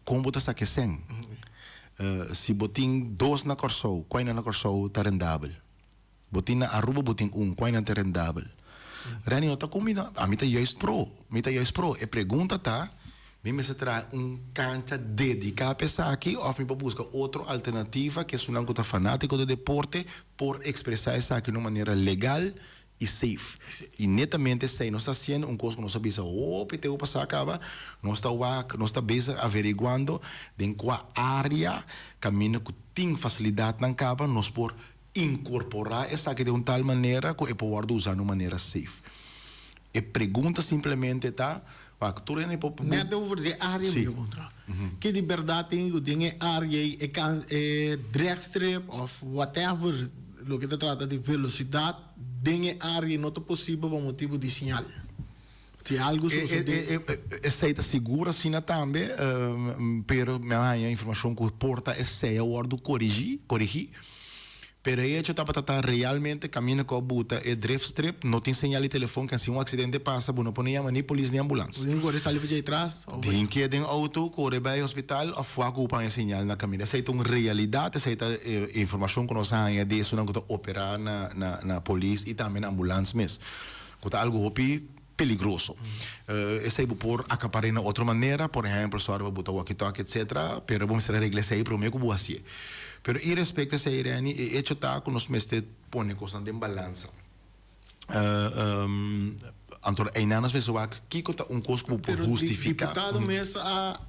como você está aquecendo? Se botin 2 na Corsou, qual na Corsou está rendável? Botin na Aruba, botin qual não está rendável? Rani, não está combinando. A mim está juist pro. E pergunta tá, me se traz cancha dedicada a essa aqui, ou me busca outra alternativa que é um que fanático de deporte por expressar essa aqui de uma maneira legal e safe. E netamente sei, nós está sendo coisa que nós sabemos, PTU passar acaba, nós está bem averiguando em qual área caminho que tem facilidade na caba, nós por incorporar essa aqui de uma tal maneira que é pode usar de uma maneira safe. E pergunta simplesmente tá net over de área que de verdade tem dingen área e dragstrip of whatever lo que te trata de velocidade dingen área não é possível por motivo de sinal. Se algo aceita segura sim também, pero a informação que porta é seia o ordo corrigir. Pero aí eu estava tratando realmente caminho com a buta e drift strip, não tem sinal de telefone que se acidente passa, não pode nem polícia nem ambulância. Não pode sair de atrás. Tem que ir auto, correr para o hospital, ou foi ocupar sinal na caminho. Essa é uma realidade, essa é informação que nós temos de isso não que operar na polícia e também na ambulância mesmo. Que algo peligroso. Esse é por acaparar de outra maneira, por exemplo, só para botar walkie-talkie, etc. Pero vamos ter regras aí para o meu como assim. Pero e respeito a essa Irene, e hecho tá que nós mesmo põe constante em balança. Então, aí nas pessoas que tá coisa como por justificar. Deputado mesmo a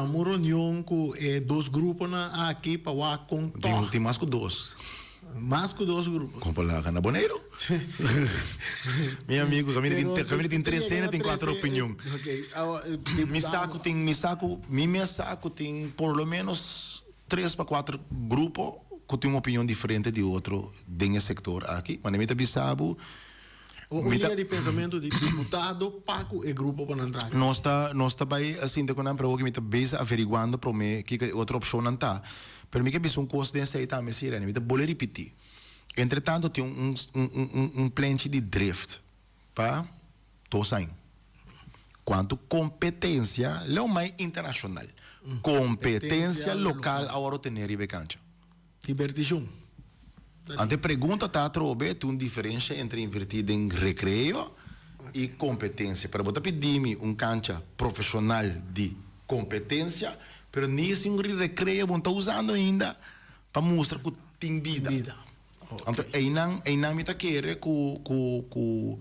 uma reunião com 2 grupos aqui para o contar. Tem mais que 2. Mais que 2 grupos. Como lá na Bonaire? Meu amigo, caminho tem 3 cenas, tem 4 opiniões. Mi saco tem por lo menos 3 para 4 grupos que têm uma opinião diferente de outro dentro do sector aqui. Mas nem me sabe, O linha de pensamento de deputado, Paco e grupo para entrar. Nós está bem assim de quando eu que me está bem averiguando para mim que outra opção não está. Para mim que é um custo de aceitar me sirene, me está vou repetir. Entretanto tem plenty de drift, para tosain. Quanto competência, não mais internacional. Competência local agora tem nível cancha. Divertição. Ante pergunta está a trobe tem uma diferença entre invertir em recreio e competência. Para botar pedir-me cancha profissional de competência, mas nesse recreio não está usando ainda para mostrar que tem vida. Então, aí me está querendo que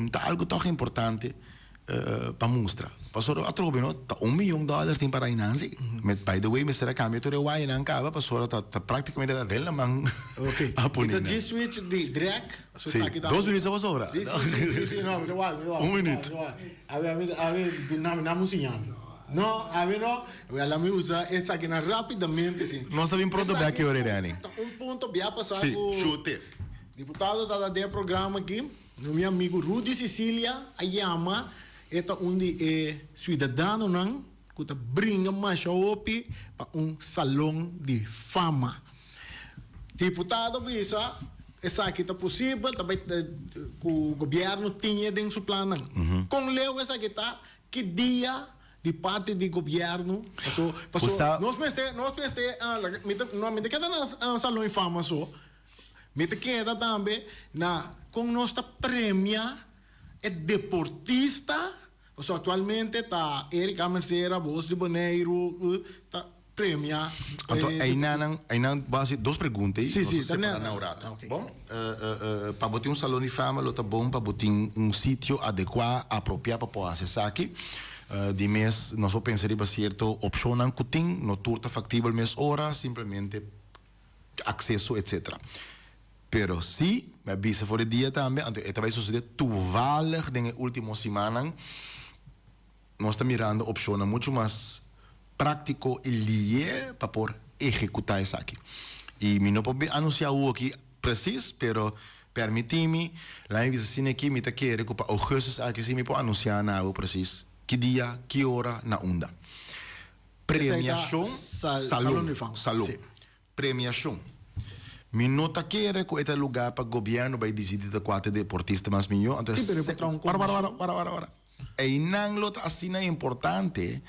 está algo tão importante para mostrar. Pastor, a trobe no, tá $1 million tem para inansi. By the way, Mr. Kami, tu rewai nang kaba, pastor, tá praticamente da dela mang. Okay. Apunina. Ito G-switch di direct. Sí, 2 minutos a pastora. Sí, no, me igual. 1 minuto. A ver, não sinal. No, a ver, no, ela me usa essa aqui rapidamente, sim. Nós estamos pronto para aqui, Orelhani. Ponto, via passar Sim, por... chute. Deputado da programa aqui, o meu amigo Rudy Sicilia, Ayama, é onde cidadão não que brinca mais opi para salão de fama. Deputado visa essa aqui tá possível, também o governo tinha dentro do plano. Com leu essa aqui tá que dia de parte do governo, nós me queda na salão de fama só. Me queda também na com nossa premia é deportista. Atualmente está Erika Mercera, Voz de Boneiro, está premia. Então, aí não base 2 perguntas. Sim, também. Okay. Bom, para botar salão de fama, está bom para botar sítio adequado, apropriado para acessar aqui. De mês, nós vamos pensar para certo opção não que tem, no turta factível mês hora, simplesmente acesso, etc. Pero se me avisa for o dia também, então vai suceder toevallig na última semana. Nós estamos mirando opções muito mais prático e lié para por executar isso aqui. E me não pode anunciar o aqui preciso, pero permite-me, lá em vez aqui, me está querendo que para augustus aqui sim me pode anunciar na o preciso, que dia, que hora, na onda. Premiação, salão. Premiação. Me nota querer que este lugar para o governo vai decidir quatro deportistas mais melhor. Então, para. E não lo assim é importante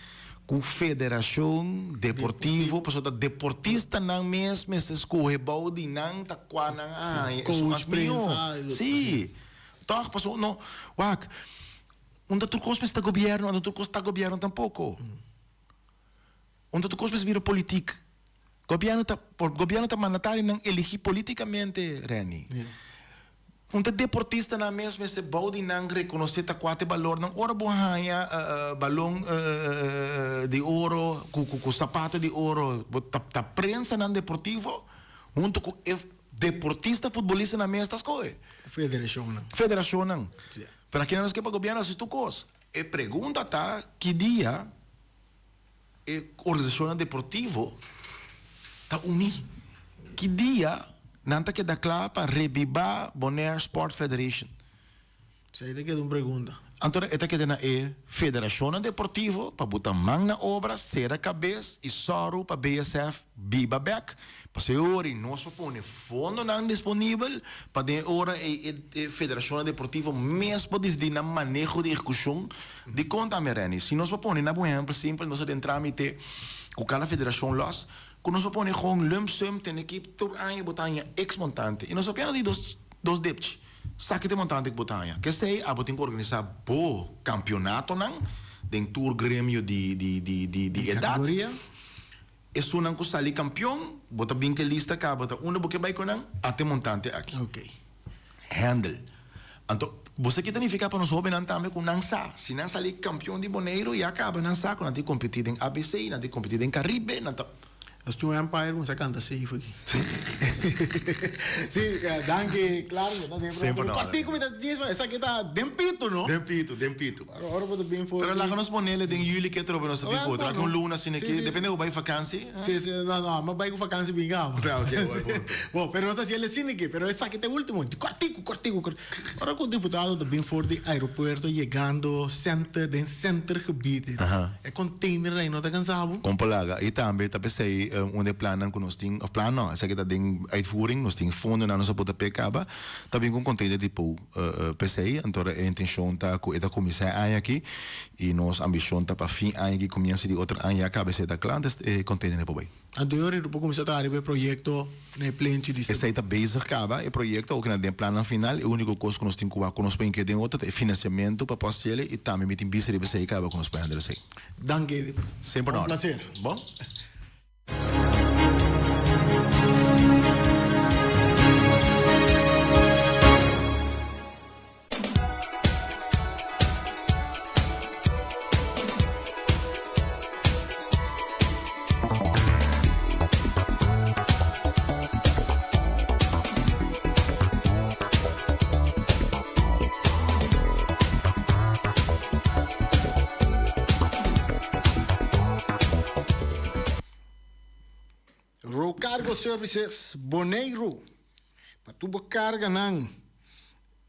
que a Federação Deportiva, porque o deportista não mesmo se escolhe balde não tá qua não coach pensado. Sim. Então, passou não, wak. Onde tu costas está governo, onde tu costas está governo tampouco. Onde tu costas vira política. Governo tá mandatário não elegir politicamente, Reni. Um deportista na mesma se balde não reconhecer tá quatro valor não ora bohanha balão de ouro com sapato de ouro tá prensa não deportivo junto com deportista futebolista na mesma das coisas. Federação não. Para quem não esquece para governo assiste tu coisa. E pergunta tá que dia organização deportivo tá uni que dia nanta que dá claro para revivar Bonaire Sport Federation. Isso aí é uma pergunta. Então, esta que na Federação Deportiva para botar mão na obra, ser a cabeça e soro para BSF biba back. Para ser hora nós põe fundo não disponível para de hora a Federação Deportiva mesmo decidir na manejo de execução de conta merene. Se nós põe na por exemplo simples nós entramos com cada federação los quando nós põe com lump sum tem equipe tur aan botar X montante e nós apenas de dos debts saque de montante que botar que sei a botar organizar bo campeonato não den tour grêmio de idade isso não que sali campeão bota bem que lista cá bota uma porque vai com não até montante aqui okay handle então você que significa para nós jovens também com não sa se não sair campeão de Bonaire e acaba não sa com não ter competido em ABC não ter competido em Caribe não Als toen Empire, ons canta safe aqui. Sim, danke, claro, não tem Sempre problema. na O hora. partido que diz, essa aqui tá dempito, não? Dempito. Agora vou bem for. Pero lá que nós ponele tem julho que tropa nós tem outro. Lá que luna assim aqui, depende do vai vacancy. Sim, não, mas vai com vacância bingamos. Bom, pero não está se ele cine aqui, pero essa aqui tem último, cortico. Agora com o deputado também for de aeroporto chegando center gebied. É container aí, não tá cansado? Compalaga, e também tá pensei onde planan que nós tem, of plan não, essa aqui tá tem uitvoering, nós tem fundo na nossa bota pecaba, também com container tipo pensei, então a intenção tá com esta comissão aí aqui e nossa ambição tá para fim aí que começa de outra aí acaba se tá claro, container é por bem. Anterior, eu vou começar a trabalhar o projeto na plente de Esse aí tá bezig acaba, o projeto o que não tem plano final, o único coisa que nós tem que nós tem que ter outra é financiamento para possível e também me tem bisa de pensei acaba com nós para andar assim. Danke. Sempre na hora. Prazer. Bom? Rocargo Services Boneiro. Para tu carga nang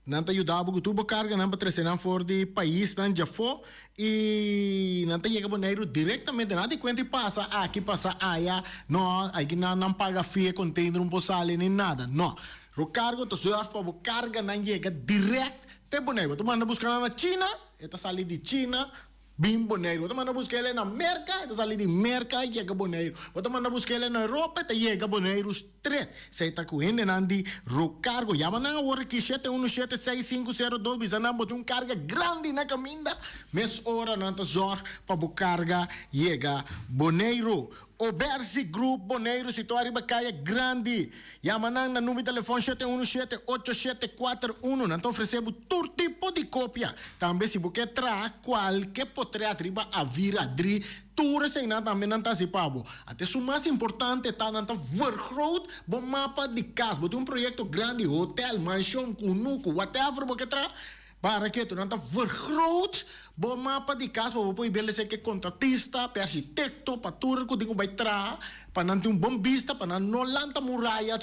nanta ajudava que tu carga nang para trazer for de país nang Jafo e nanta chega Boneiro diretamente nada conta passa aqui passa aí não aqui não paga fee container posale nem nada não. Rocargo tu serve para carga nang chega direto te Boneiro. Tu manda buscar na China, eta sali de China. Bim Boneiro. Você manda buscar ele na Merca, ele sai de Merca e chega Boneiro. Você manda buscar ele na Europa, ele chega Boneiro straight. Você está com ele nandi Rocargo. Chama na hora que 717-6502, bisa na botar carga grande na caminda. Mes hora nanta zor para bu carga chega Boneiro. Obersi Group Boneiro, situado em Bacaia Grande. Yamanang na número de telefone 717-8741. Não oferecemos todo tipo de cópia. Também se você traz qualquer potreia triba a vir a dri, tudo sem nada também não está se pabo. Até o mais importante está na vergroot, bom mapa de casa. Botar projeto grande, hotel, mansão, kunuku, whatever você traz. Para que tu não está vergroot, bom mapa de casa, para você ver se que contratista, para arquitecto, para tudo que você vai trazer, para não ter bom vista, para não lanta muralha,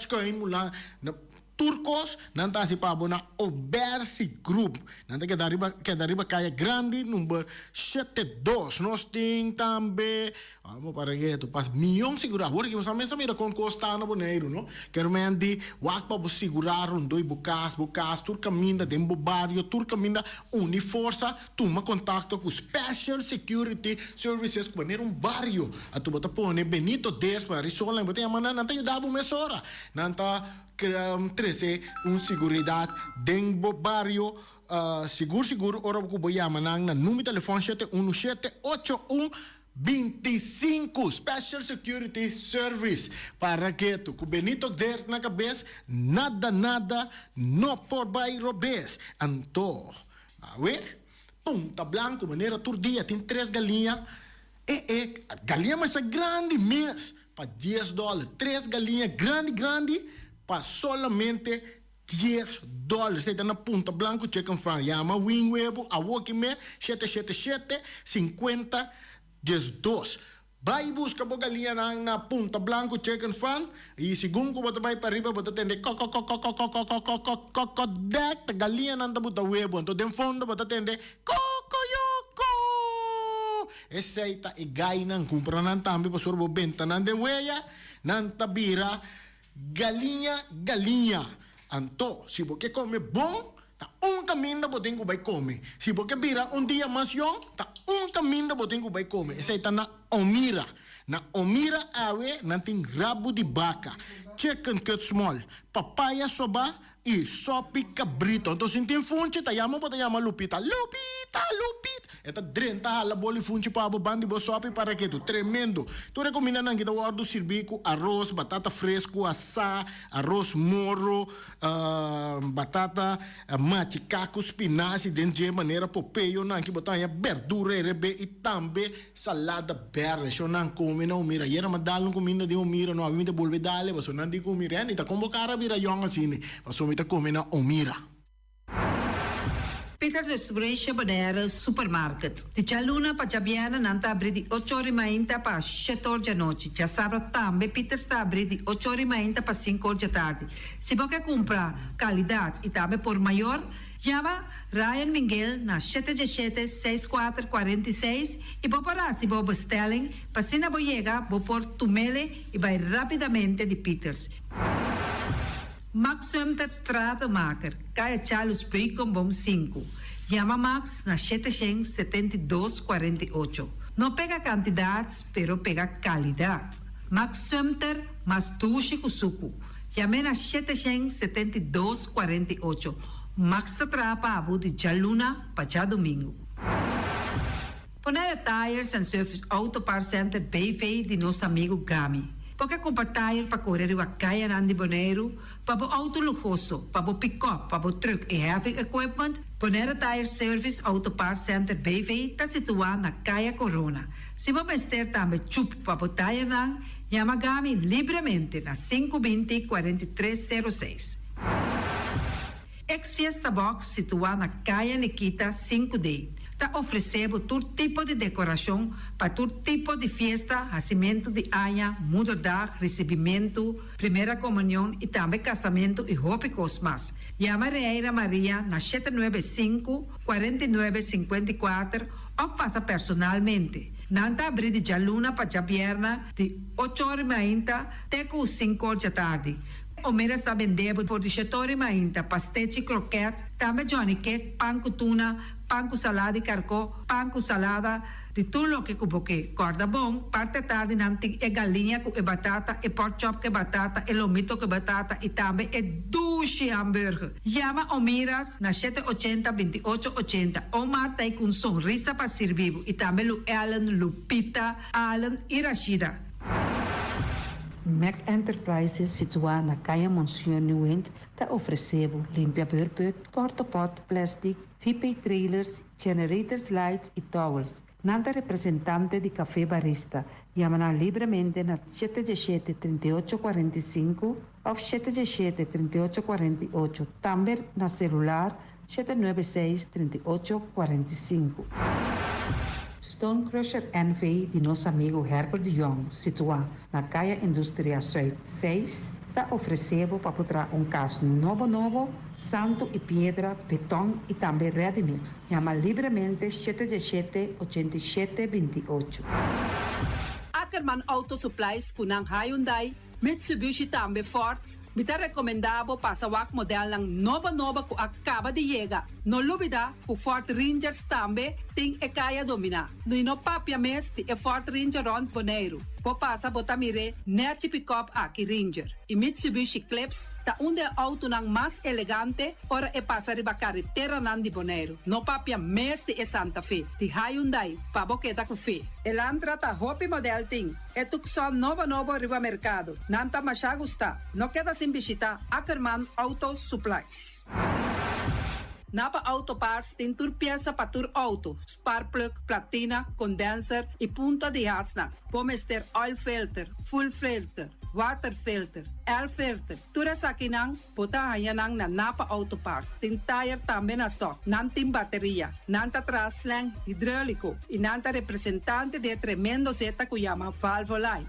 turcos, não está se para na Obersi Group, não está que dariba caia grande, número 72. Nós temos também, vamos para que tu passa milhão segurar, porque você mesmo mira com costa na Boneiro, não? Quero mendi, wak para segurar dois bucas, turcaminda, dembo barrio, turcaminda, uniforça, toma contato com Special Security Services, com Boneiro barrio, a tu bota pone Benito Ders para risola, bota yamana, não está ajudando a mesora, não está trece seguridade dentro do barrio seguro ora ko boyama nang na número de telefone 717-8125 Special Security Service para que tu com Benito der na cabeça nada no por bairro bes anto Punta Blanco maneira turdia tem 3 galinhas galinha mais grande mês para $10 3 galinhas grande para solamente $10. Você está na Punta Blanco, check and fan. Llama Wingwebo, a Wokime, 777-50-12. Vai buscar a galinha na Punta Blanco, check and fan. E segundo que você vai para riba, você tem de cocodec, galinha na Punta Webo. Então, de fundo, você tem de cocoyoco. Esse aí está e gai nang compra nang tambi, pasur bo benta nang de weya, nang tabira. Galinha. Anto, se você come bom, tá caminho que você vai comer. Se você vira dia mais young, tá caminho que você vai comer. Esse aí tá na Omira. Na Omira, não tem rabo de vaca, chicken cut small, papaya soba e sopi cabrito. Então, se tem fonte, tá chama Lupita. Esta drenta hala boli funchi pa bandi bo sopi para que tu tremendo. Tu recomenda nang kita wardo servir com arroz, batata fresco, assá, arroz morro, batata machicaco, spinaci, de maneira popeio, nang que botar verdura rebe e também salada verde. So nang come na umira. Yera madalong comida de umira, no avimita bolbe dale, baso nang di kumira, ni ta convocare bira yong asini, baso mita come na umira. Peters Restauration Bonaire Supermarket. Di Cialuna pa Ciabiana nanta abri di 8 ore mainta pa 7 ore di notte. Già sabato tambe Peters sta abri di 8 ore mainta pa 5 ore di tardi. Se vuoi compra qualità e tambe por maior, chiama Ryan Miguel na 717-6446 e può pararsi bo bestelling pa sina boyega bo por tumele e vai rapidamente di Peters. Max Sumter Stratenmaker, Kaya Charles Bacon Bom 5. Llama Max na 772-48. No pega cantidades, pero pega qualidade. Max Sumter, mas tushi kusuku. Llame na 772-48. Max Satrapa Abu de Jaluna, Pacha Domingo. Ponere Tires and Service Auto Parts Center BV de nosso amigo Gami. Porque compra tire para correr a caia nandi boneiro, para o auto luxuoso, para o pick-up, para o truck e heavy equipment, Ponera Tire Service Auto Parts Center BV está situado na Caia Corona. Se você estiver também chup para o tire nang, llama Gami livremente na 520-4306. Ex-Fiesta Box situado na Caia Nikita 5D. Está oferecendo todo tipo de decoração para todo tipo de festa, nascimento de anha, mudança, recebimento, primeira comunhão e também casamento e roupas mais. Llama Reira Maria na 795-4954 ou passa personalmente. Nanta abrir de Jaluna para Jaberna de 8 horas da manhã até 5 horas da tarde. O mera está vendendo por 18 horas da manhã pastete croquete, também Johnny Cake, pão com tuna, pão com salada e carcó, pão com salada, de tudo o que cuboque. Corda bom, parte tarde nanti é galinha com batata, e pork chop com batata, e lomito com batata, e também é duche hambúrguer. Llama o miras na 780-2880, ou marta aí com sonrisa para servir, e também Lu Ellen, Lupita, Alan e Rashida. Mac Enterprises, situada na Caia Monsenhor Nieuwend, está oferecendo limpia beurput, porta-pot, plastic, VIP trailers, generators lights e towels. Nada representante de café barista. Llama livremente na 717-3845 ou 717-3848. Também na celular 796-3845. Stone Crusher NV de nosso amigo Herbert de Jong, situado na Caia Indústria Zuid 6, está oferecendo para botar caso novo, santo e pedra, betão e também ready-mix. Chama livremente 717-8728. Ackerman Auto Supplies kunang Hyundai, Mitsubishi também Ford. Mita recomendado para o modelo ng nova que acaba de chegar. No lubida, o Ford Rangers também tem e kaya domina. No papia mes ti e Ford Ranger Rond Bonaire. Po passa botamire net pick-up aqui Ranger. E Mitsubishi Eclipse ta onde auto nang mas elegante ora e passa riba carretera nan di Bonaire. No papia mes ti e Santa Fe. Ti Hyundai pa boqueta com fe. Elantra ta hopi model ting. E tukson novo riba mercado. Nanta masya gusta. No queda sin visita Ackerman Auto Supplies. Napa Auto Parts tem tur pieza para tur auto, spark plug, platina, condenser e punta de asna. Pomester oil filter, full filter, water filter, air filter. Tura sa kinang, puta hayanang na Napa Auto Parts. Tem tire também na stock, nantim bateria, nanta traslang, hidráulico e nanta representante de tremendo zeta que chama Valvoline.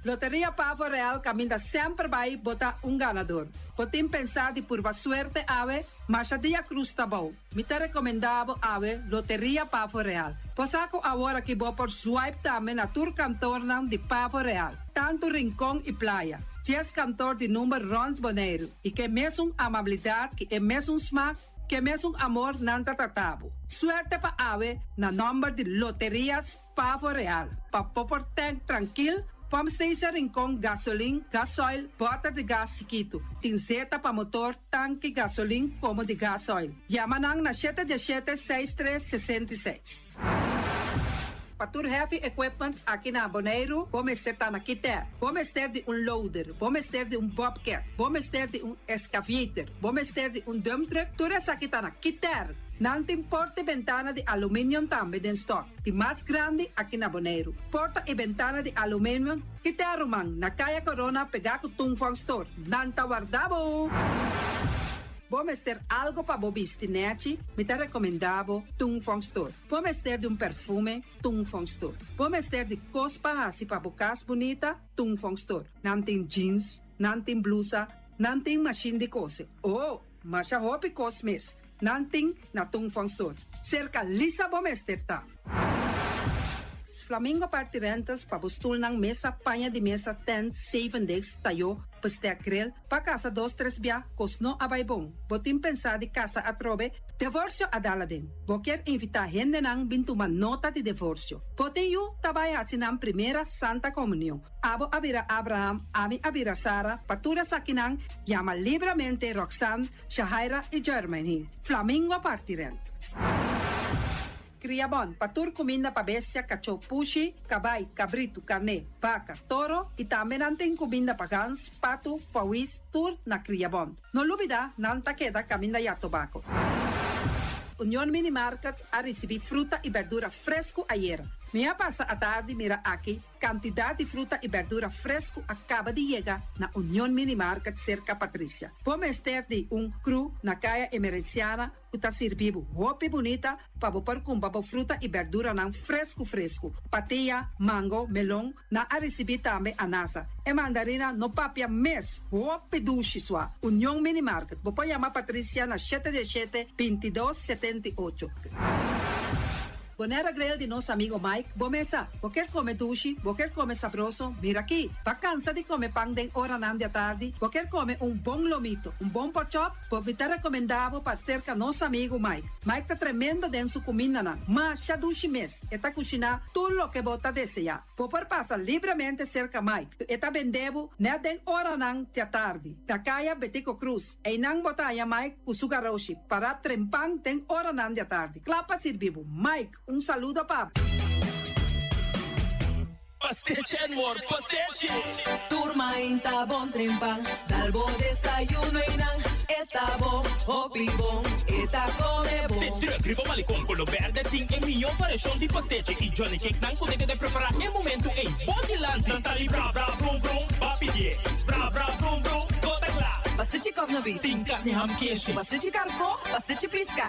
Loteria Pavo Real caminha sempre vai botar ganador. Podem pensar de por suerte ave, mas a dia cruz tá bom. Me te recomendava ave Loteria Pavo Real. Posaco agora que vou por swipe também na tour cantor de Pavo Real. Tanto Rincón e Playa. 10 cantor de número Rons Bonaire. E que mesmo amabilidade, que é mesmo smack, que mesmo amor nanta tatabo. Suerte pa ave na número de Loterias Pavo Real. Pa popor tranquilo, Pump Station Rincon, gasoline, gasoil, bota de gas chiquito. Tinseta para motor, tanque, gasoline, como de gasoil. Yamanang na 717-6366. Patur heavy equipment aqui na Bonaire, vamos ter na Kiter, vamos ter de loader, vamos ter de bobcat, vamos ter de excavator, vamos ter de dump truck, tudo isso aqui na Kiter. Não tem porta e ventana de alumínio também em stock. De mais grande aqui na Bonaire. Porta e ventana de alumínio, Kiter man, na Kaya Corona pegar com Tungfang Store. Não tá guardado. Vamos ter algo para bobistinete, me tá recomendado Tungfang Store. Vamos ter de perfume, Tungfang Store. Vamos ter de cospa assim para bocas bonita, Tungfang Store. Não tem jeans, não tem blusa, não tem machine de coser. Oh, mas a roupa cosmes. Não tem na Tungfang Store. Cerca lisa vamos ter tá. Flamingo Party Rentals para bustul ng mesa, panha de mesa, tent, 7 days, tayo, pastea grill, pa casa 2-3 bia, kosno abay bong. Botin pensa di casa atrobe, divorcio adala din. Boker invita gente nang bintuman nota de divorcio. Botin yu tabay asinang primera Santa Comunión. Abo abira Abraham, ami abira Sara, patura sakinang, llama libremente Roxanne, Shahaira y Germany. Flamingo Party Rentals. Criabon, patur comida para bestia, cachorro, pushi, cabay, cabrito, carne, vaca, toro e também natin comida para gans, pato, pawis, tur na Criabon. No lubida, nanta queda caminda ya tobacco. Union Mini Market a receber fruta e verdura fresco ayer. Minha passa a tarde mira aqui, quantidade de fruta e verdura fresco acaba de chegar na Union Mini Market cerca Patrícia. Vamos ter de cru na caia emergenciana, que está servindo roupa bonita para pôr com fruta e verdura não fresco. Patia, mango, melão, na a receber também anasa. E mandarina no papia mês, roupa duche sua. Union Mini Market. Vou chamar Patrícia na 717-2278. Bonera Grill de nosso amigo Mike. Bomesa, quer comer duche, quer comer sabroso, mira aqui. Pa cansa de comer pão de hora nan de tarde, quer comer bom lomito, bom porchop, me tá recomendado para cerca nosso amigo Mike. Mike tá tremendo dentro sua comida nan, mas já duche mês, eta cozinhar tudo o que bota desejar. Popor passa livremente cerca Mike, eta vendendo na den hora nan de tarde. Da caia Betico Cruz, e nan botaya Mike o sugaroshi para trempang den hora nan de tarde. Clapa servivo, Mike. Saludo para Pastiche, amor, pastiche. Turma inta bom trempan, dalbo desayuno inan, eta bom, hopi bom, eta come bom. De druk, ribo malicom, color verde, ting en milhão para chão de pastiche. E Johnny Cake não consegue de preparar em momento em bom lance. Não tá ali, bra, bra, brum, brum, papier, bra, bra, brum, brum, toda clara. Pastiche cosnabi, Ting carne ham queijo. pastiche carco, pastiche pisca,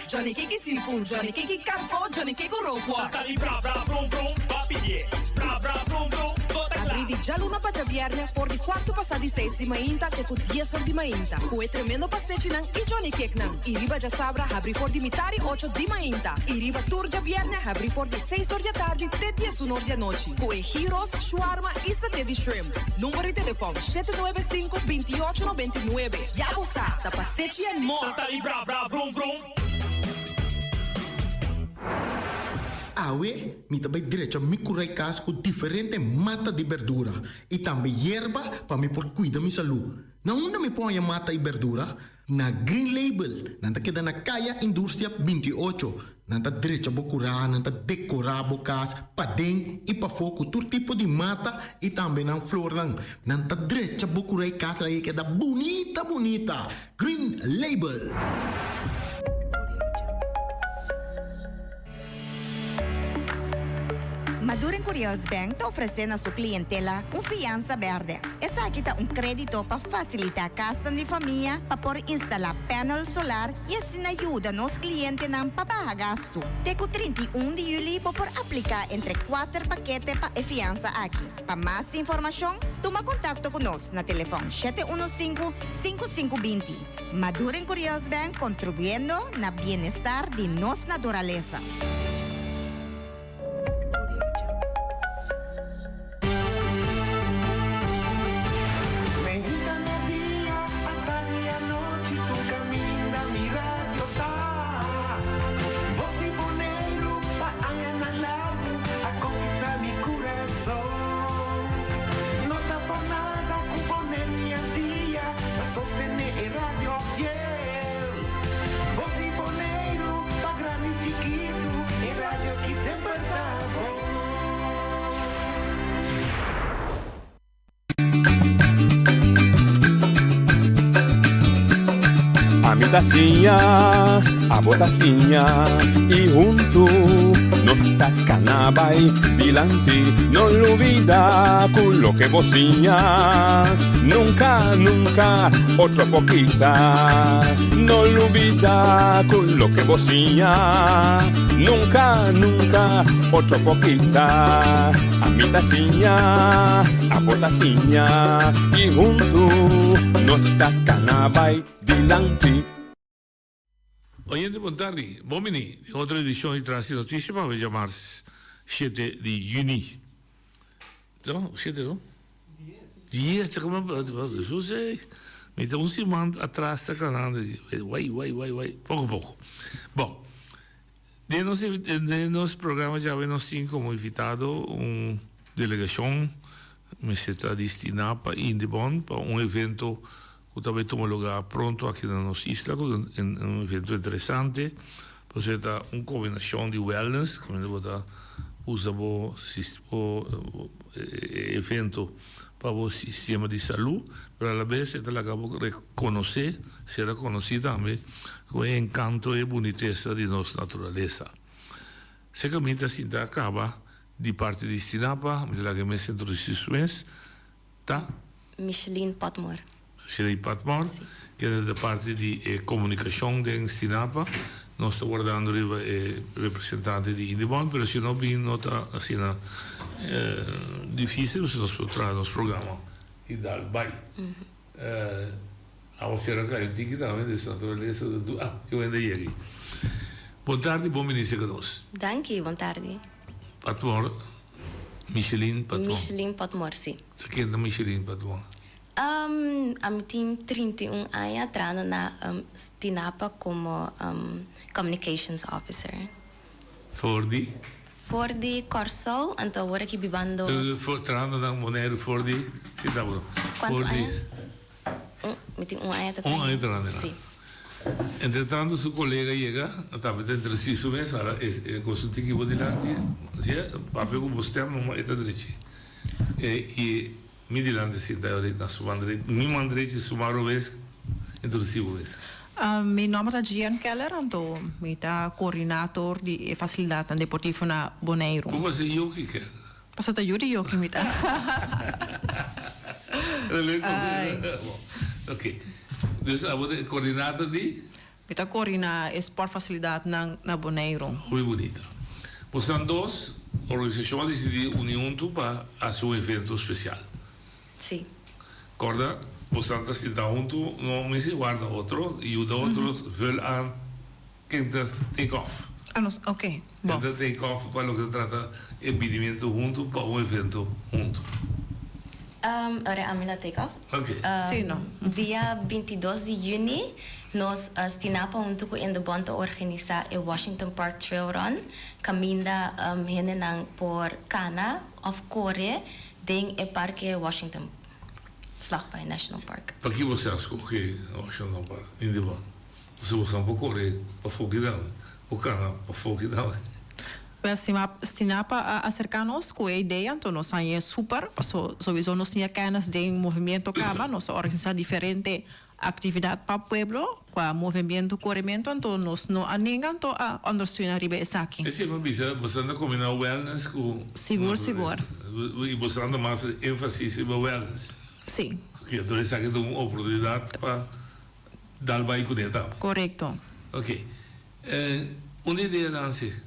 Johnny Cake seafood, Johnny Cake carco, Johnny Cake roquas. Não tá ali, bra, bra, brum, brum, papier, bra, bra, brum, brum, toda clara. Abri di già luna para viernes, for di 4 passati 6 di mainta, che con 10 di mainta. Cue tremendo pastiche nan, e Johnny Cake nan. I riba già sabra, abri for di mitari 8 di mainta. I riba tour già viernes, abri for di 6 di tarde, te 10 di noci. Cue gyros, shawarma e satè di shrimp. Numero di telefono 795-2899. Ya sa, da pastiche and more. Não tá ali, bra, bra, brum, brum. Awe, mi também direito a me curar casa com diferente mata de verdura e também erva para me por cuidar minha saúde. Na onde me põe a mata e verdura? Na Green Label, nanta queda na Kaya Indústria 28. Nanta direito a curar, nanta decorar a casa, para dentro e para fogo, todo tipo de mata e também na flor lang. Nanta direito a curar casa aí queda bonita. Green Label. Maduren Curios Bank está oferecendo a sua clientela fiança verde. Essa aqui está crédito para facilitar a casa de família, para por instalar painel solar e assim ajuda nos clientes a pagar gasto. Teco 31 de julho para aplicar entre 4 paquetes para fiança aqui. Para mais informação, toma contato conosco na telefone 715-5520. Maduren Curios Bank contribuyendo na bem-estar de nossa natureza. Voz de boneiro, pa ayan ang lago, a conquistar mi corazón. Amitacinha, a botacinha e junto nos tacanabay bilante. No olvida con lo que vocinha, nunca, nunca otro poquita. No olvida con lo que vocinha, nunca, nunca otro poquita. Amitacinha, a botacinha e junto nos tacanabay bilante. Oyente, buon tardi. Bomini, otra edición de Trans y Noticias para llamar 7 de junio. ¿No? 7, ¿no? 10. 10, como yo sé. Me tengo un simán atrás, está ganando. Guay. Poco. Bom, de nos programa ya nos tienen como invitado una delegación, me se está destinada para Indibon, para un evento que también toma lugar pronto aquí en nuestra isla, un evento interesante, pues está una combinación de wellness, como usamos evento para el sistema de salud, pero a la vez se la acabo de reconocer, será conocida también con el encanto y boniteza de nuestra naturaleza. Seguramente así acaba de parte de Stinapa, de la que me centro de mes, está Micheline Patmore. Micheline Patmore, sí. Que es de parte de comunicación de Stinapa. No está guardando representante de Indibon, pero si no bien nota así difícil, se nos trae nos programa y dar bye. Vamos a hacer acá un ticket también de naturaleza. Que vende allí. Buon tardi, buon ministro con nos. Dank je, buon tardi. Patmore, Micheline Patmore. Micheline Patmore, sì. Chi è Micheline Patmore? Am 31 anni entrando na Stinapa come communications officer. Voor die corso, anto ora che bibando. Entrando na Monero, voor die, sì, davvero. Quanto anni? Mi tin un anno entrando. Un anno entrando. Sì. Entretanto su collega llega, estava entre 6 meses, ahora con su equipo delante, papel como usted no está derecho. Y mi delante si está ahorita su mandre, mi mandre si su maro vez, introducido vez. Mijn naam is Gian Keller, en ik ben coördinator de facilidad deportivo na Bonaire. Como se yo que Pasa te yuri yo que mita. Oké. Dus de coördinator die? Kita coördina sportfacilidad na Bonaire. Muy bonito. Pues son dos organizaciones de unión para hacer un evento especial. Sí. Corda, pues antes de dar junto, no me se guarda otro y uno otro vuelve a que take off. Ok. Bom. Que take off para lo que se trata el impedimento junto para un evento junto. Ahora a mí la take off. Okay. Sí, no. Dia 22 de junho, nós Stinapa junto com Indibon te organizar o Washington Park Trail Run, caminda hinenang por Cana of Core, ding e Parque Washington, Slagpaai National Park. Para que você escolhe Washington Park, Indibon? Você usa para correr, para foguear, para Cana, para foguear. Stinapa acercarnos com a ideia, então nós é super, sowieso nós temos canas de movimento caba, nós organizamos diferente atividade para o pueblo, com o movimento corrimento, então nós não aningan, então a understudar ribe aqui. É sempre você anda combinar wellness com... Seguro. E você anda mais ênfase no wellness. Sim. Ok, então isso aqui é uma oportunidade para dar o bairro dentro. Correto. Ok. Uma ideia dança?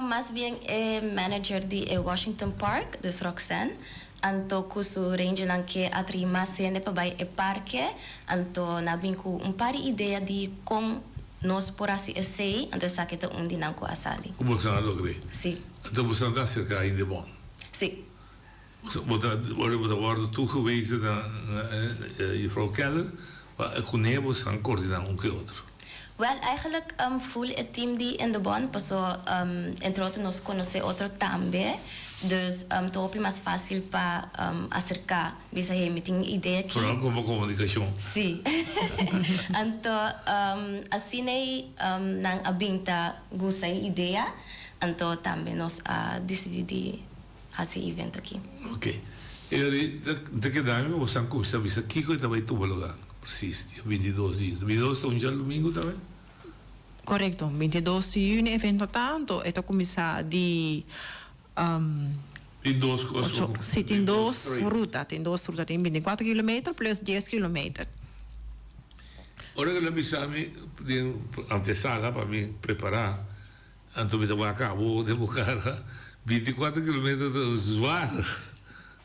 Mas bem é manager de Washington Park, dus Roxanne. Anto kusu range nang ke atrima sene pa bay e parque. Anto nabing ku par ideia de como nós por assim sei, anto sakita dinang ko asali. Como você não logrei? Sim. Então você anda cerca ainda bom. Sim. Você wordt toegewezen naar mevrouw Keller, maar ik kon niet aan coördineren que outro. Well, eigenlijk full het team die in de band, paso entre outros nos conoce outro também, dus topi mais fácil para acercar, bisa he meeting ideia que. Vooral como comunicação. Sim. Então, assim nang abinta gusta ideia, então também nós decidimos fazer evento aqui. Ok. E de que dame você começa a bisa Kiko e também tu lugar. Precies, dia 22 de junho. 22 é um dia domingo também? Correcto, 22 de junho, evento tanto, esto comienza de... Tem duas coisas. Sim, tem duas rutas, tem 24 km plus 10 km. Ora que la sabe de antesala para me preparar, anto me dá acabo de buscar 24 km de zwaar.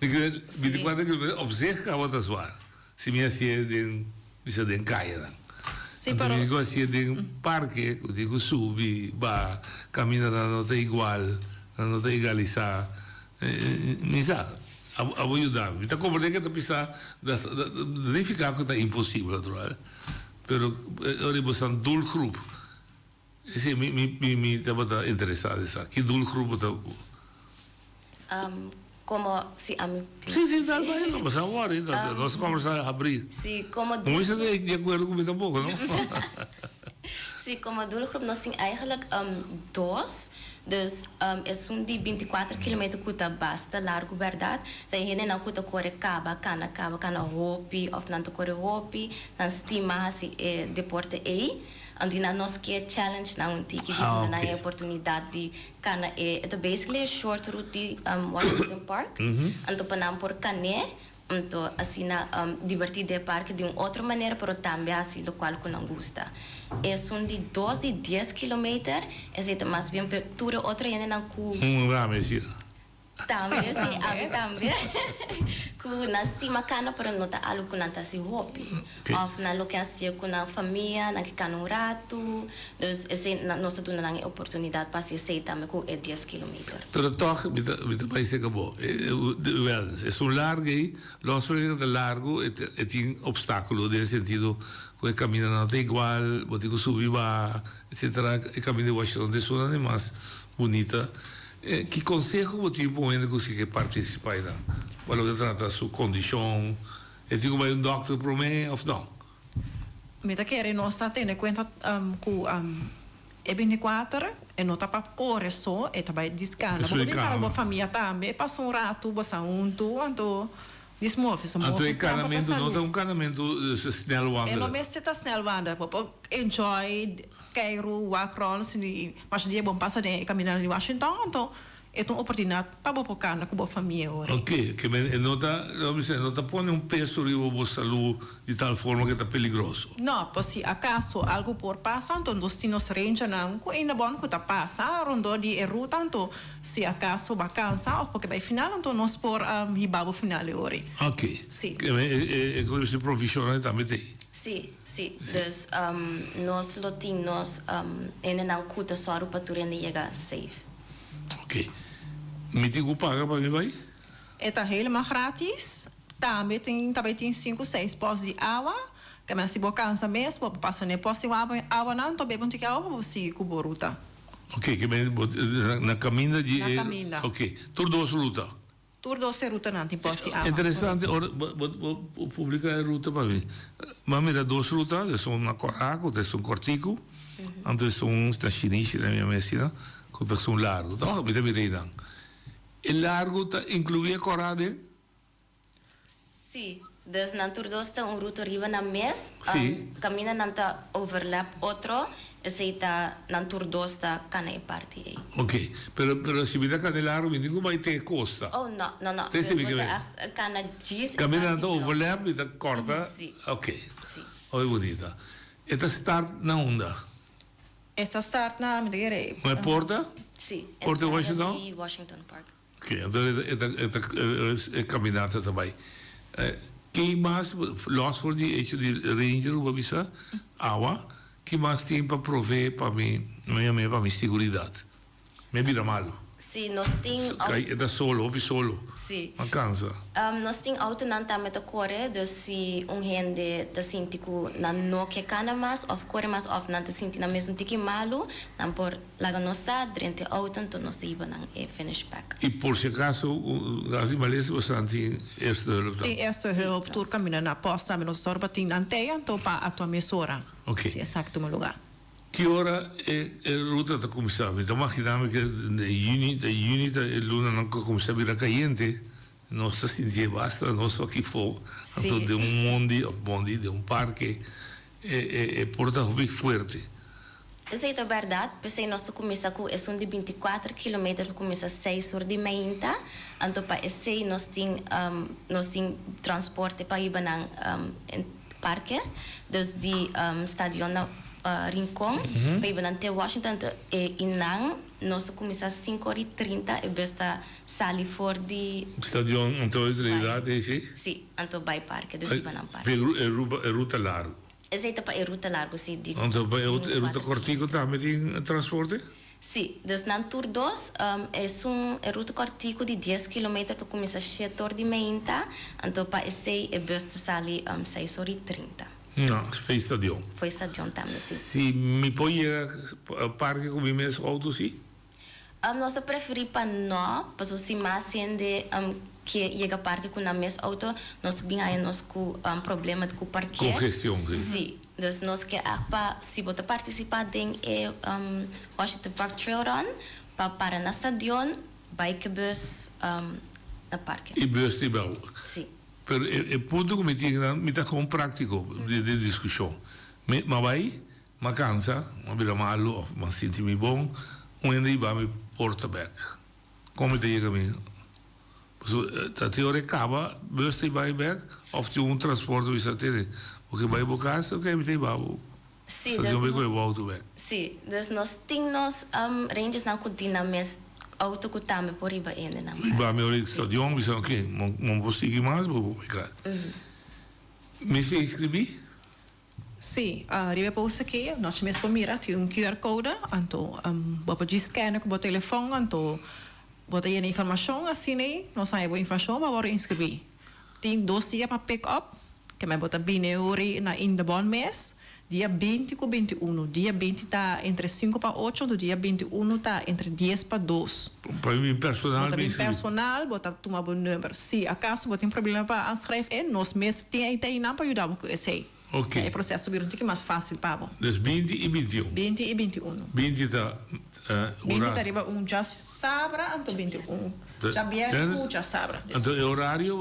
24 km op zich acaba de zwaar. Se me assim de bisa de caia dan. Sim, pero digo assim de parque, eu digo subi, va, camina não tá igual, não tá egalizar. Me sabe, a vou ajudar. Então como é que tá pensar, nem ficar que tá impossível, natural. Pero ora você um doelgroep. Esse me estava interessado essa. Que doelgroep tá? Como se a mim. Sim, tá bem, não, mas agora então nós conversamos a abrir. Sim, como. Não isso de acordo com um pouco, não? Sim, como doelgroep nós temos eigenlijk dois. Dus é de 24 km kuta basta largo verdade. Se ele não kuta corre cana hopi of não corre hopi, não estima assim deporte aí. Andina nós que challenge na tiki na oportunidade de cana é basically a short route de Washington Park. Então panam por cané. Então assim na divertir de parque de uma outra maneira, pero também assim do qual não gosta. É de 2 de 10 km, é mais bem pertura outra ainda não cu. Messi. Também sim, a também. Cu na estima cana pero não tá algo que não tá se hobby. Of na locação com a família, na que cana um rato. Dus nós temos uma oportunidade para se aceitar também com 10 km. Pero toch, met país se acabou. É largo aí, los de largo é obstáculo nesse sentido. O caminho não é igual, vou ter que subir, etc. O caminho de Washington de Sul é mais bonita. Que conselho você põe que você participar aí? Para que trata sua condição? É tipo um doctor para mim ou não? Me tá querendo nós ter em conta com é 24 e não tá para correr só, é também descansa. Porque tem uma família também, passa rato, passa então desmove, se move. Então encanamento não tem encanamento snel wandelen. É não mesmo está snel wandelen, para enjoy, Cairo, walk around, mas dia bom passa de caminhar em Washington, então é uma oportunidade para boa cana com boa família agora. Ok, que não tá pondo peso sobre a saúde de tal forma que está perigoso. Não, pois se acaso algo por passar, então nós temos range não, que ainda bom que tá passa, rondou de ruta, então se acaso vai cansar, porque vai final, então nós por ribabo final agora. Ok. Sim. É como se profissional também tem. Sim. Dus nós latinos ainda não cuta só para tu ainda chegar safe. Ok. Me digo paga para mim vai? É helemaal gratis. Também tem 5, 6 postos de água. Que mas se você cansa mesmo, passa nem posto de água não, então bebe um pouquinho água para você cobrir ruta. Ok, que na caminha de... Na caminha. Ok, tur duas rutas. Tur duas rutas não tem posto de água. Interessante, vou publicar a ruta para mim. Mas mira, duas rutas, são na Coraco, são Cortico, antes são na Chinichi, na minha medicina, que são largo. Então, me tem ideia. O largo incluía corade? Sim. Dus na tur dos está ruta riba na mes, camina nanta overlap outro, aceita na tur dos está cana e parte aí. Ok, pero se me dá cana largo, me digo vai ter costa. Oh, não. Tem se me cana gis. Camina nanta overlap e da corta. Sim. Ok. Sim. Oi bonita. Esta start na onda. Esta start na me Uma porta? Sim. Porta Washington? Washington Park. Ok, então é caminhada também. Quem mais, los voor die ranger, wat is dat? Awa, quem mais tem para prover para mim, para minha segurança? Me vira malo. Sim, nós temos... É solo, ou solo. Sim. Não cansa. Nós temos auto não tá met a corre, dus se gente tá senti que não quer cana mais, ou corre mais, ou não tá senti na mesmo tiki malo, não por laga nossa, drente auto, então nós iba não é finish pack. E por se acaso, as imalês você tem eerste hulp dan? Tem eerste hulp, tu camina na posta, mas nós sorba tem anteia, então para a tua mesora. Ok. Sim, exato no lugar. Que hora é a ruta da comissão? Então, imaginamos que em junho a luna não começa a virar caliente, Nossa sentia basta, nosso aqui for, Sim. então de mundo, de parque, porta bem forte. Isso é verdade, pensei nós começamos com de 24 km, começa 6 horas de manhã, então para esse nós tem transporte para ir para o parque, desde estádio na Rincon, para ir para Washington, e inang nós começamos 5h30 e basta sair fora de Estádio então é sim? Sim, então vai parque, desde ir para o parque. É ruta larga. Essa é para a ruta larga, sim. Então é ruta cortico também tem transporte? Sim, dus na tour 2 é ruta cortico de 10 km, tu começa a 7 horas de manhã, então para esse é basta sair 6h30. Não, foi estadio. Foi estadio também, sim. Se me põe a parque com minhas autos, sim? Nós preferimos para nós, porque se mais gente que chega a parque com a mesma auto, nós temos com problema de parque. Congestão, sim. Sim, dus nós que se você participar em Washington Park Trail Run, para na stadion, bike bus na parque. E bus de bel. Sim. Pero o ponto que me tinha como prático de discussão. Mas vai, mas cansa, mas vira malo, mas sinto-me bom, onde vai me porta back. Como te chega a mim? A teoria acaba, bus de vai back, of tu transporte we sa ter. Porque vai para casa, ok, me tem babo. Sim, dus volto back. Sim, dus nós temos ranges na cozinha mes auto que também por ir ainda na. Vai me olhar stadion, me ok, não vou seguir mais, vou ficar. Me se inscrevi? Sim, arriba para você aqui, nós mesmo mira, tem QR code, então, pode scanar com o telefone, então, bota aí a informação, assim, nós saímos a informação, para inscrever. Tem 2 dias para pick up, que me bota bem ori na in the bond mês, dia 20 com 21, dia 20 está entre 5 para 8, do dia 21 está entre 10 para 2. Para mim personal, bota bem personal, bota tomar bom número. Se acaso você tem problema para inscrever, nós mesmos tem aí não para ajudar com esse. Ok. É o processo um pouquinho mais fácil para você. Dus 20 e 21. 20 e 21. 20 está 20 está arriba já sabra, então 21. Já vieram já sabra. Então o horário,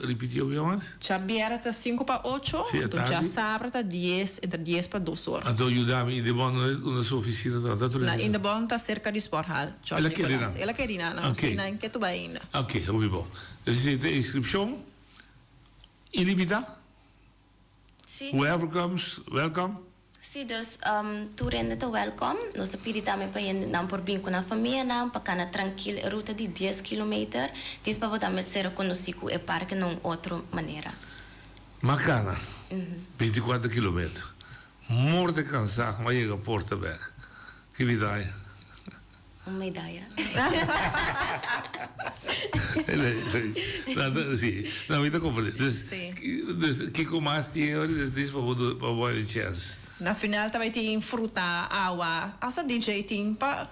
repetiu bem mais? Já vieram está 5 para 8, então já sabra está 10, entre 10 para 2 horas. Então ajuda-me, de bom na sua oficina da na in the bond está cerca de Sport Hall. Ela quer ir lá? Ela quer ir lá, não sei nem que tu vai ainda. Ok, muito bom. Dus a inscrição ilimitada? Sim. Whoever comes, welcome. Sim, dus tu rende te welcome. Nós pedimos também para ir não por bem com a família, não para cana tranquilo, ruta de 10 km. Diz para também ser conhecido o parque de outra maneira. Macana, 24 km. Morte cansado, mas chega a Porta Back. Que medalha? Uma medalha. Sim, não, me dá compreender. Dus, que mais tinha hoje diz para o chance. Na final também tem fruta, água, essa DJ tem para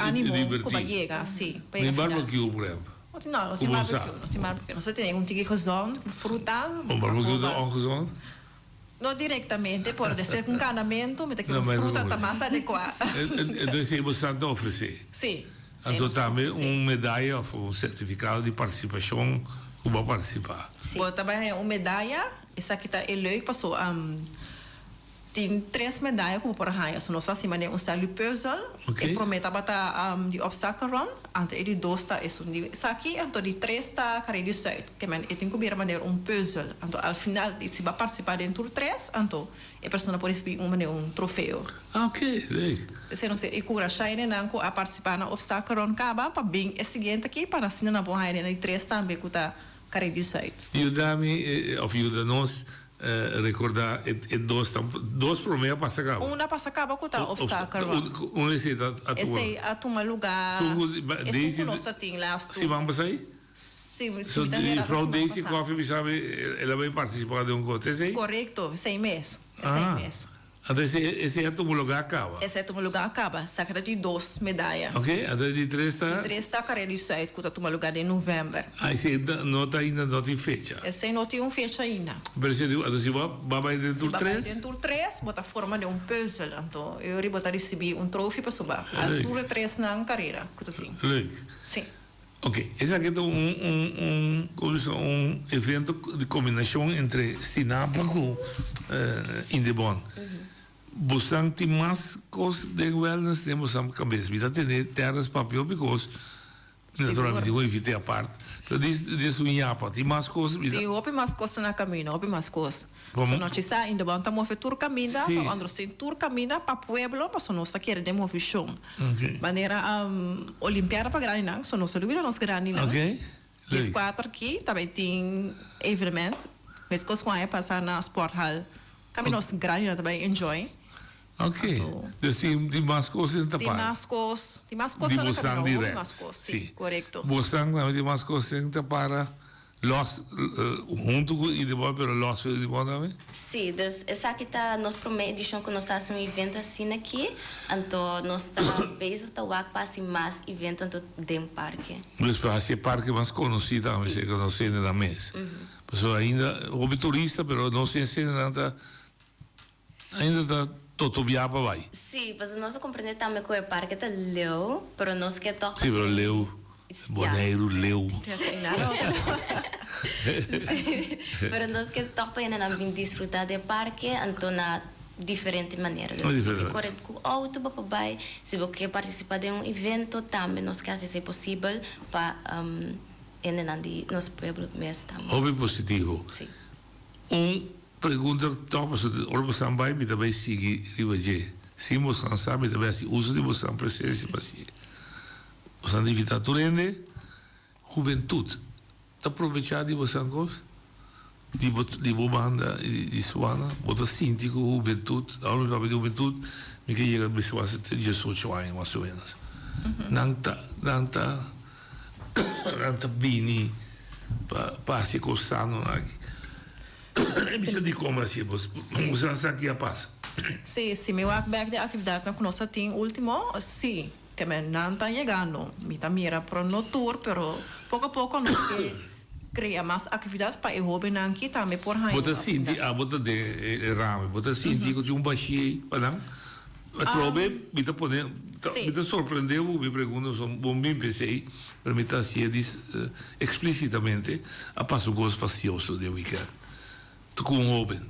ânimo para chegar, sim. Nem barbecue, por exemplo. Não, tem barbecue. Não tem um tique gezond, fruta. Um barbecue é ongezond? Não diretamente, por desde com encanamento, mas aqui fruta está mais adequada. Então, você bastante oferecer. Sim. Então, também medalha ou certificado de participação que vai participar. Sim. Também uma medalha, essa aqui está leuk, passou. Tem 3 medalhas como por aí, so nós acima de style puzzle, e prometa bata de obstacle run, ante ele 2 está isso de aqui, então de 3 está carreira de suit, que man e tem que ver maneira puzzle, então ao final se vai participar dentro do 3, então a pessoa pode receber troféu. Ok, se não sei, e cura shine não a participar na obstacle run acaba para bem é seguinte aqui para assinar na boa área de 3 também que tá carreira de suit. E o dami of you da nós recordar dois problemas para sacar. Uma para sacar com o obstáculo. Um esse a tua lugar. Esse nossa tem lá. Se vamos sair? Sim, so a Frau Daisy Coffee me sabe, ela vai participar de contest. Correto, 6 meses. 6 meses. Então esse é o lugar acaba. Esse é o lugar acaba. Saca de 2 medalhas. Ok, então de 3 está. De 3 está carreira de site que está lugar em novembro. Aí você não está ainda não tem fecha. Esse não tem fecha ainda. Mas se vai dentro do 3? Dentro do 3, bota forma de puzzle. Então eu vou receber troféu para subir. A altura 3 na carreira que tu tem. Leuk. Sim. Ok, es aquí un evento de combinación entre Sinapo y Indebon. Busang tem mais cosas de wellness, temos a cabeça. Vida tem terras papel, because naturalmente eu evitei a parte. Pero diz o Inhapa, tem mais coisas. Tem mais coisas na caminho, mais coisas. So nós está indo bem, estamos tour caminho, andro sem tour caminho para pueblo, para nós querer demo vision. Maneira olimpiada para grande, so nós subir nós grande. Ok. Os 4 aqui também tem evento, mas coisas com a passar na sport hall. Caminho nós grande também enjoy. Ok. Dus die masco's in te parar. Die masco's na Bosang direct. Sim, correto. Bosang na die masco's in te parar. Los junto com o Indebon, pero los o Indebon também? Sim, dus essa aqui tá nós prometidos que nós fazemos evento assim aqui, então nós estamos bezig te waak para mais evento então dentro do parque. Dus para esse parque mais conhecido, também se conhece na mesa. Pessoal ainda hobby turista, pero não se ensina ainda tá Totobiaba vai. Sim, mas nós compreendemos também que o parque é leu, pero nós que toca. Sim, pero leu, boneiro, leu. Pero nós que toca ainda não desfrutar do parque, então na diferente maneira. Correto, com auto para vai, se você quer participar de evento também, nós quer se possível para ainda de nosso pueblo mesmo também. Hobby positivo. Sim. Pergunta top so orbo sambai mi também sigue rivaje. Se você não sabe também se uso de você presença para si. Você invita turende juventude. Tá aproveitar de você coisa. De banda de suana, bota síntico juventude, a hora de juventude, me que chega a 18 anos mais ou menos. Nanta bini para se coçando aqui. Bisa di como assim, você sabe que passa. Sim, meu back de atividade na nossa tem último, sim, que me não está chegando, me tá mira para no tour, pero pouco a pouco nós que cria mais atividade para o hobby não que também por aí. Bota sinti, bota de rame, bota sinti que um baixi, para não. Trobe, me tá podendo, me tá surpreendeu, me pergunta, bom bem pensei, para me tá se diz explicitamente, a passo gosto facioso de weekend. Com um homem.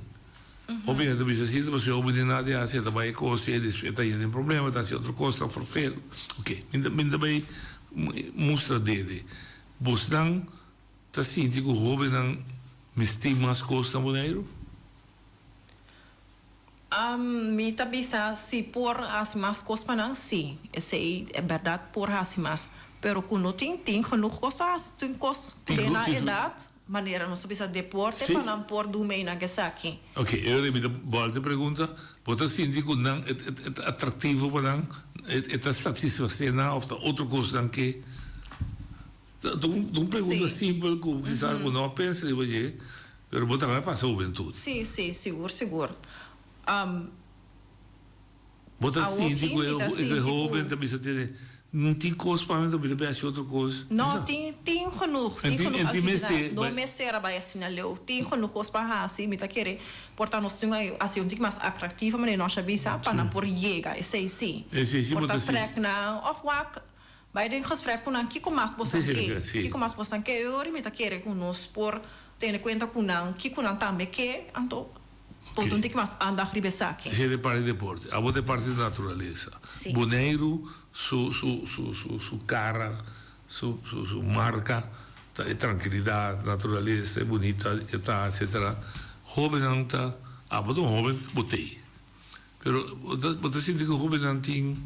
Homem é também assim, você homem de nada, você também coisa, está aí tem problema, está assim outra coisa, está forfeiro. Ok, ainda bem mostra dele. Você não está sentindo que o homem não mistura mais coisas no boneiro? Me também se por as mais coisas para não, sim, é verdade por as mais, pero quando tem genoeg coisas, tem coisas na idade. Maneira não sabia deporte para não pôr do meio na aqui. Ok, eu repito, volta a pergunta. Você sente que não é atrativo para não é satisfazer não ou outra coisa não que uma pergunta simples como que sabe não pensa de você, mas você também passa a juventude. Sim, seguro. Você sente que o jovem também se tem não tem coisa para mim também é outra coisa. Não, tem genoeg. Tem genoeg atividade. Não me será para assim leu. Tem genoeg coisa para assim, me tá querer. Portanto, nós temos assim um pouco mais atrativo, mas nós sabemos para não por chega. Esse sim. Portanto, trek na of work. Vai de gesprek com que com mais você quer. Que com mais você quer. Eu me tá querer com nós por ter em conta com não que com não também que então ponto um pouco mais andar ribesa aqui. Esse é de parte de deporte. A outra parte de natureza. Boneiro su cara, su marca, tranquilidade, natureza, é bonita, etc. Jovem não está, um jovem botei. Pero você sente que o jovem não tem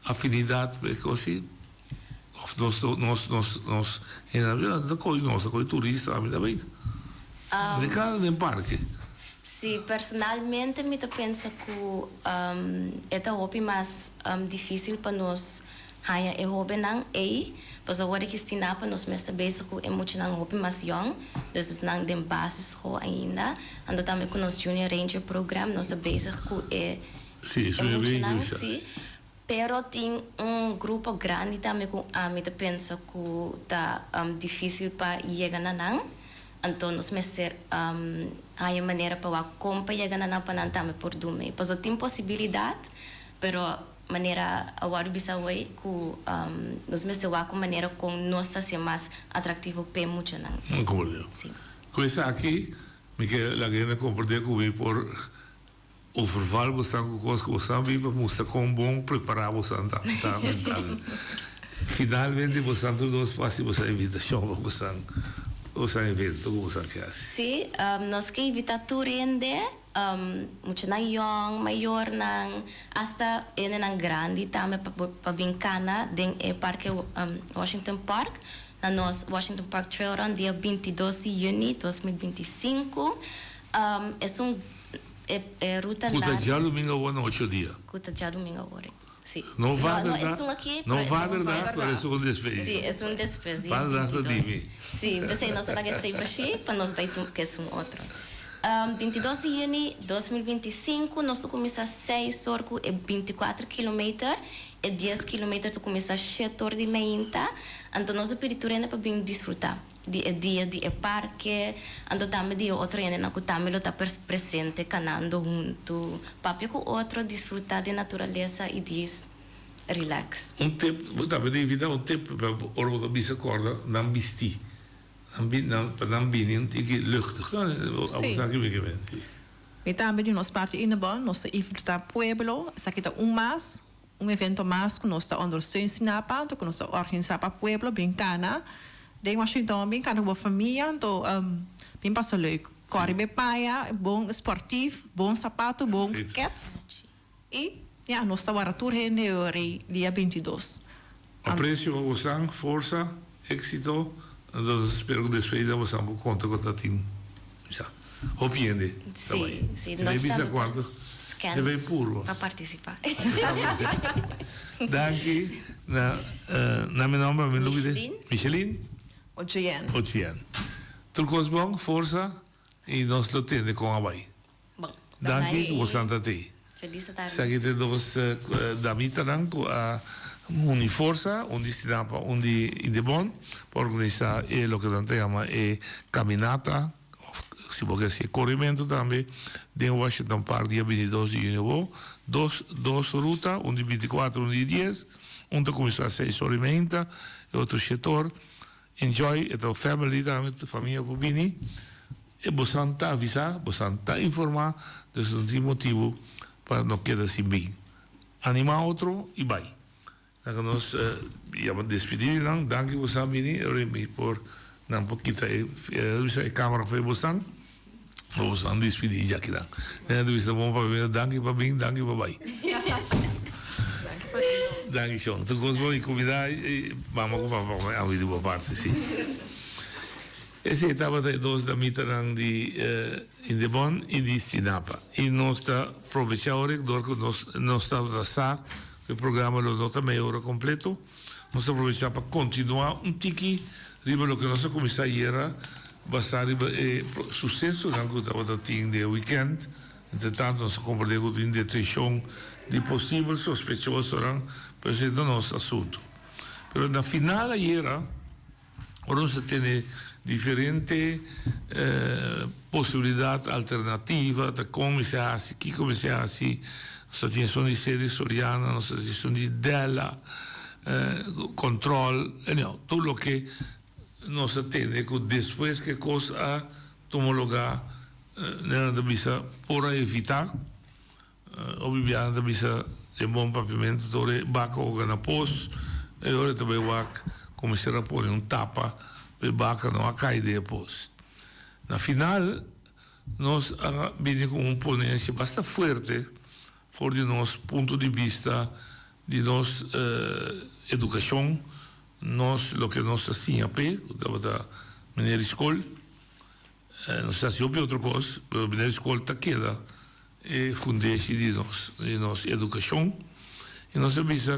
afinidade, porque assim, nós, ainda coisa turista, ainda bem. De cada em parque. Sim, personalmente me penso que é hobby mais difícil para nós ganhar é hobby não é, pois agora que está para nós mesmo bezig com muito não hobby mais young, dus nós não tem basis ainda, ando também com nosso Junior Ranger program nós bezig com muito não sim, pero tem grupo grande também com me penso que tá difícil para chegar na não. Então, nós vamos ter a maneira para a compra chegar na pananta por dormir. Pois tem possibilidade, pero maneira agora bisa way ku nos mesewa com maneira com nossa ser mais atrativo pe muito não. Compreendo. Sim. Coisa aqui, me que la gente compreende que por o verval você com coisas que você vive, você com bom preparar você tá mental. Finalmente você todos fácil você invitação você evento você quer. Sim, nós que invita turende muito na young, maior nang hasta ene nang grande também para bincana den parque Washington Park na nos Washington Park Trail Run dia 22 de junho 2025 é ruta larga. Cuta já domingo ou não 8 dias. Cuta já domingo agora. Sim. Não vai não, dar. Não vai dar, parece um despesa. Sim, é um despesa. Para dar de mim. Sim, você não sabe que sempre assim, para nós vai ter que ser outro. 22 de junho de 2025, nós começamos 6 horas e 24 km e 10 km tu começa 7 horas de manhã. Então nós pedimos para bem desfrutar de dia de parque, então também de outro ano na que também está presente, canando junto, para que o outro desfrutar de natureza e diz relax. Tempo, também de vida tempo para o bisa corda, não vestir. Dan binnen ik luchtig. E também de nossa parte in bom, nós invita pueblo, essa aqui tá mais evento mais que nós está understanding sinapa, que nós organiza para pueblo bincana, de Washington bincana com família, então bem passa leuk. Corre bem paia, bom esportivo, bom sapato, bom cats. E ja, nós está agora tour dia 22. Aprecio o sang, força, éxito. Então, espero que despedida você não conta com o time. Hopiende. Sim, sim. Nós estamos quanto? Você veio puro. Para participar. Danke. Na meu nome é Michelin. Michelin. Ocean. Tudo bom, força. E nós lo temos com a vai. Bom. Danke, você está aí. Feliz tarde. Aqui tem dois damitas a Uniforza, un destinado un di Indebon, para organizar lo que se llama caminata, si può essere corrimento también, de Washington Park, dia 22 de junio, dos rutas, un di 24, un di 10, un di cominciare a 6 ore e mezza, e otro sector, enjoy, e la family también, la famiglia Bobini, e bastante avisar, bastante informar, dus un motivo para no quedarse bien. Anima otro y bye. Dan nós vamos despedir lang. Dank u voor Remy por een poquito de camera voor você. Vamos aan despedir já que dan. En dus de bom para dank u para bem, dank u para bye. Dank u schon. Tu gosto de comida vamos com a vida boa parte sim. Essa etapa de dos da mitarang de Indebon e de Stinapa. E nós está aproveitando que nós está da SAC. O programa lo nota meia hora completo. Nós aproveitamos para continuar tiki riba lo que nossa comissária basado em sucesso que estava tendo de weekend. Entretanto, nós compreendemos a detenção de possível sospechoso presente no nosso assunto. Mas na final era nós temos diferentes possibilidades alternativas de como se faz, que como se faz. Nossa atenção de sede soriana, nossa atenção de dela, controle, tudo o que nós temos, que depois que coisa toma lugar, nós devemos por evitar, obviamente devemos ter bom papimento, sobre vaca ou na pós, e agora também vaca começar a pôr tapa, para vaca não a cair depois. Na final, nós vimos com ponência bastante forte, por de nosso ponto de vista de nossa educação, o que nós fazíamos, da maneira escola, nós fazíamos outra coisa, mas a maneira escola está queda, é fundeste de nossa educação, e nós sabemos que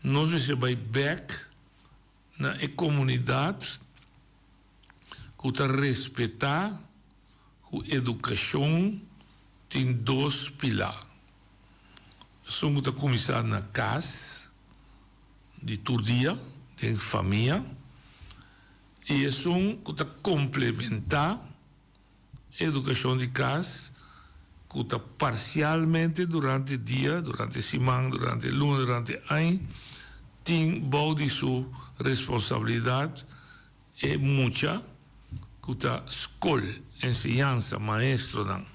nós vamos back na comunidade que está respeitar a educação tem dois pilares. Um que está começando na casa, de todo dia, de família, e um que está complementar a educação de casa que está parcialmente durante el día, durante semana, durante el lunes, durante el año, tiene de su responsabilidad es mucha, que está escuela, enseñanza, maestro, dan.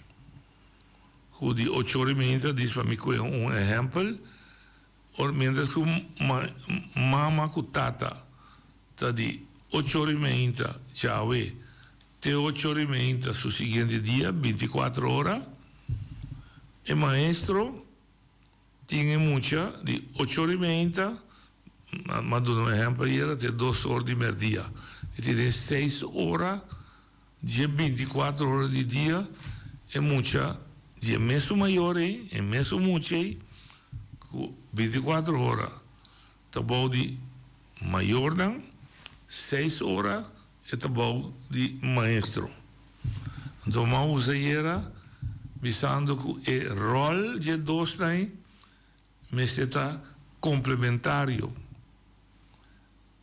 Que de 8 horas y media, dice para mí que es un ejemplo, o mientras que mamá que tata, está de 8 horas y media, ya ve, de 8 horas y media su siguiente día, 24 horas, el maestro tiene mucha, de 8 horas y media, más de un ejemplo, era de 2 horas de mediodía. Y tiene 6 horas, de 24 horas de día, es mucha, de meso mayor, es meso mucho, 24 horas, tabau de mayor, 6 horas, é tabau de maestro. Então, vamos usar visando que o rol de dois mas está complementário.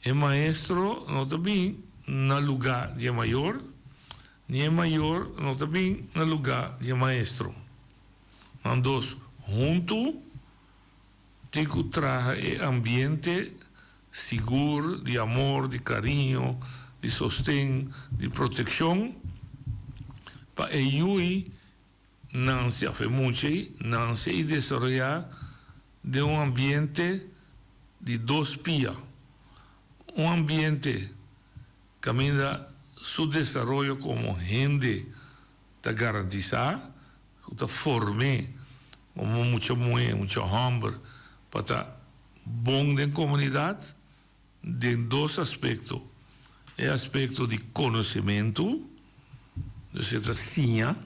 O maestro não está bem no lugar de maior, nem o maior não está bem no lugar de maestro. Então, junto, tem que trazer ambiente seguro, de amor, de carinho, de sostén, de proteção, para ele não se afemuche, não se desenvolver de um ambiente de dois pias. Um ambiente que ainda seu desenvolvimento como gente está garantizado, que está formado como muita mulher, muito homem, para estar bom na comunidade, de dois aspectos. É aspecto de conhecimento, esta sinha,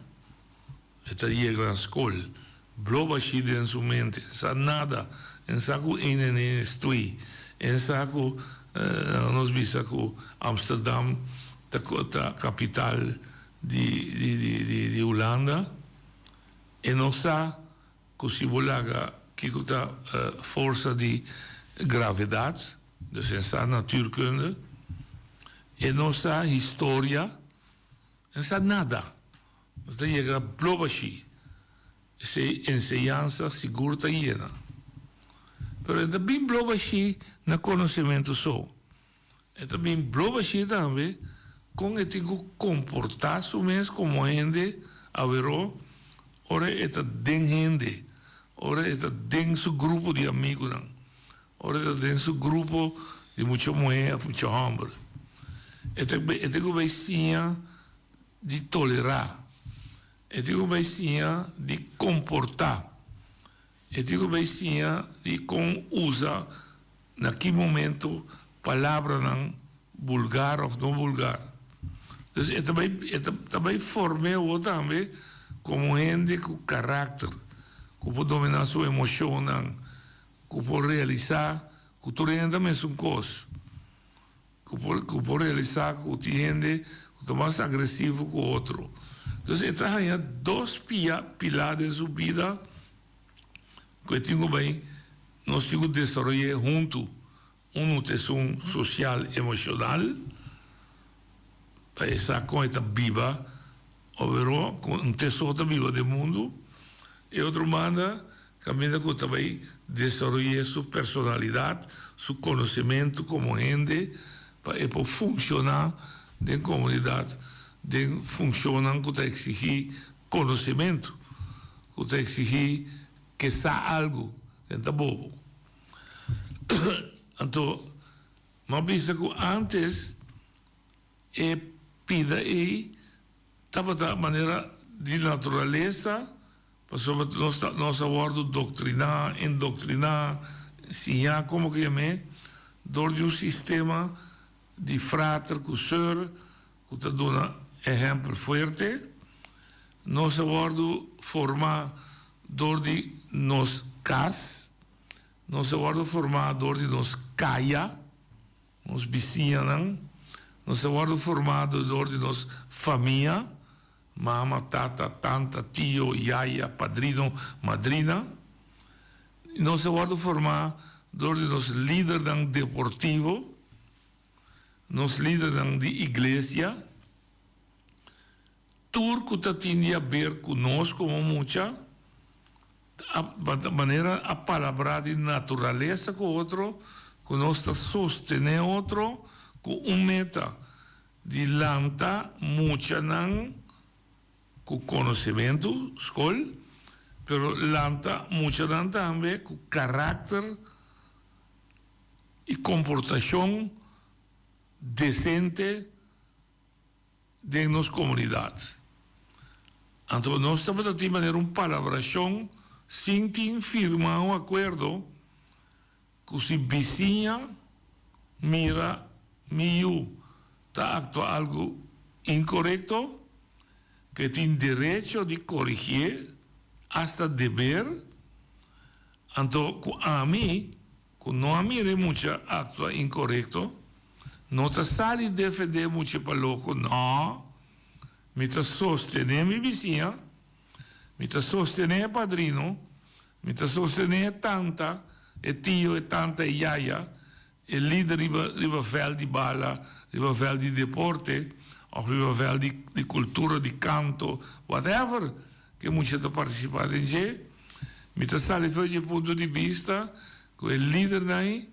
esta chega na escola, bloba chida em sua mente, sabe nada, em saco em estui, em saco, nós vimos que Amsterdam, a capital de Holanda, e não sabe que se bolaga que a força de gravidade, dus essa natuurkunde, e não sabe história, não sabe nada. Então chega blobashi, se enseñanza segura está llena. Pero é também blobashi na conhecimento só. É também blobashi também com o que comportar-se mesmo como gente, a veró, ora é den gente, ora é den seu grupo de amigos, ora é den seu grupo de muita mulher, muito homem. É que vai sim de tolerar, é que vai sim de comportar, é que vai sim de com usar naquele momento palavras não vulgar ou não vulgar. Então também formou também como gente com caráter, que pode dominar sua emoção, que pode realizar, que tu renda mesmo coisa, que pode realizar que tu gente que é mais agressivo que o outro. Então, está aí dois pilares de sua vida que tenho bem, nós temos que desenvolver junto, nutrição social emocional, para estar com esta viva, ou com um tesouro viva do mundo, e outro manda caminha que também desenvolver sua personalidade, seu conhecimento como gente, para funcionar na comunidade, funcionar que está exigir conhecimento, que está exigir que sabe algo, que está bobo. Então, mas pensa que antes pida estava da maneira de natureza, sobre nossa ordem doutrinar, indoctrinar, ensinar, como que é, dor de um sistema de frater, cursor, que te dá um exemplo forte, nossa ordem formar dor de nos cas, nossa ordem formar dor de nos caia, nos vizinhos, nossa ordem formar dor de nos família, mama, tata, tanta, tio, yaya, padrino, madrina. Nossa ordem formar dor de nos líderes deportivo, nos líderes de igreja, turco tiene a ver conosco como mucha, de manera a palabra de naturaleza con otro, con nuestra sostener otro, con un meta de lanta mucha nan con conocimiento, escola, pero lanta mucha nan también con carácter y comportación decente de nuestra comunidad. Entonces, nós estamos a manera una palabración sin firmar un acuerdo que si vizinha mira miu está actuando algo incorrecto, que tiene derecho de corregir hasta deber. Entonces, a mí, que no a mí mucho actúa incorrecto, no te sale defender mucho para loco, no. Me te sostener mi vizinha, me te sostener padrino, me te sostener tanta, e tio, e tanta, e yaya, e líder riba vel de bala, riba vel de deporte, of riba vel de cultura, de canto, whatever, que mucho te participar in je. Me te sale fazer ponto de vista, que el líder daí,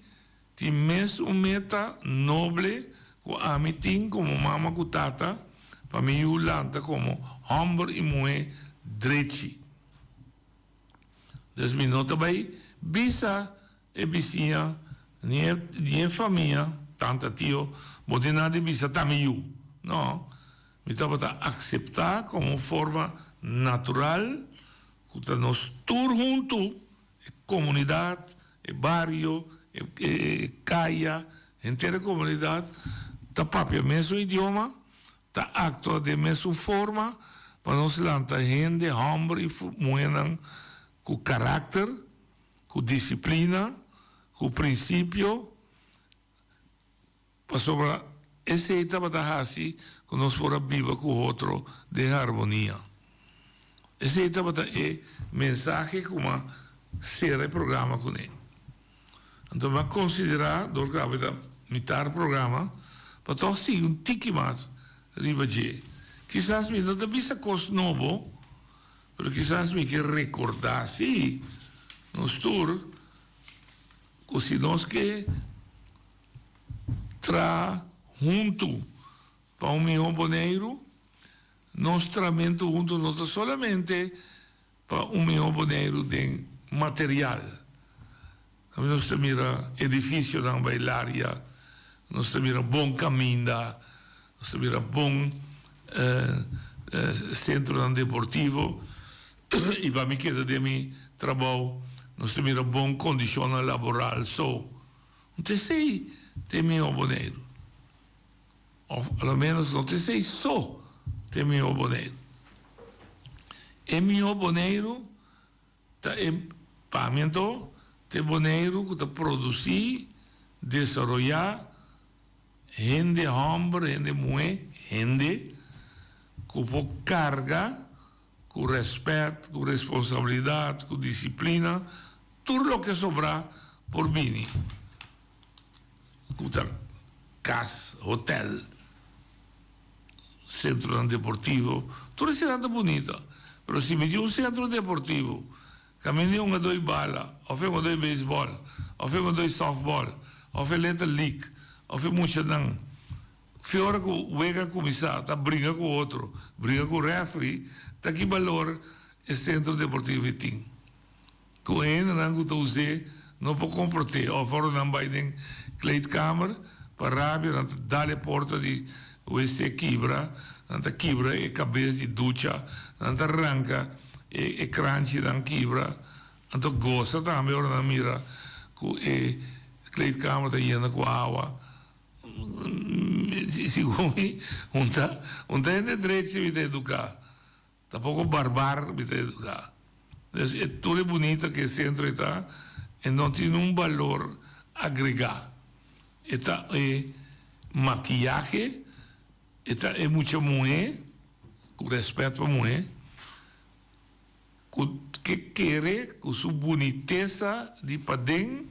ti mes un meta noble, que a mí tin como mama ku tata, para mí lanta como hombre y mujer drechi. Dus mi nota bij bisa e vizinha, nie família, tanta tio, bote nada de bisa tamiu. No, mi tapa aceitar como forma natural, que nós todos juntos, comunidade, barrio, caia, inteira comunidade, tá papia mesmo idioma, tá actua de mesma forma, para nós lançar gente, homem e mulher com caráter, com disciplina, com princípio, para sobre essa etapa da assim, que nós fora viva com o outro de harmonia. Essa etapa é mensagem como ser o programa com ele. Então, vamos considerar, do que a mitad programa, para toch seguir um tique mais, ribaje. Quizás me não bisa coisa novo, mas quizás me quer recordar, sim, nos tour, que se nós que tra junto para milhão boneiro, nós tramento junto não solamente para milhão boneiro de material. Quando nós mira edifício na bailaria, nós mira bom caminho, nós mira bom centro deportivo, e para mim queda de mim trabalho, nós mira bom condição laboral, não sei, tem meu boneiro. Ou, pelo menos, não sei só, tem meu boneiro. E meu boneiro, para mim, tem boneiro que produzir, desenvolver, gente, homem, gente, mulher, gente, com carga, com respeito, com responsabilidade, com disciplina, tudo o que sobrar por mim. Com casa, hotel, centro deportivo, tudo isso é nada bonito. Mas se me diz um centro deportivo, caminho um a dois balas, ou fez um a dois beisebol, ou fez um a dois softball, ou fez little league, ou fez muito não. Fiora que o ega começar, tá briga com o outro, briga com o referee, tá que valor é centro deportivo e tem. Com ele não que tu usei, não pode comportar, ou fora não vai nem kleedkamer, para rápido, não dá-lhe porta de WC quebra, não quebra e cabeça de ducha, não arranca e crunchy não quebra, não gosta também, ora não mira, que kleedkamer está llena com água. Segundo mim, não tem direito de me educar, tampouco barbar me educar. É tudo bonito que centro está, e não tem valor agregado. Esta é maquiagem, esta é muita mulher, com respeito para a mulher, que quer, com sua boniteza de padrão,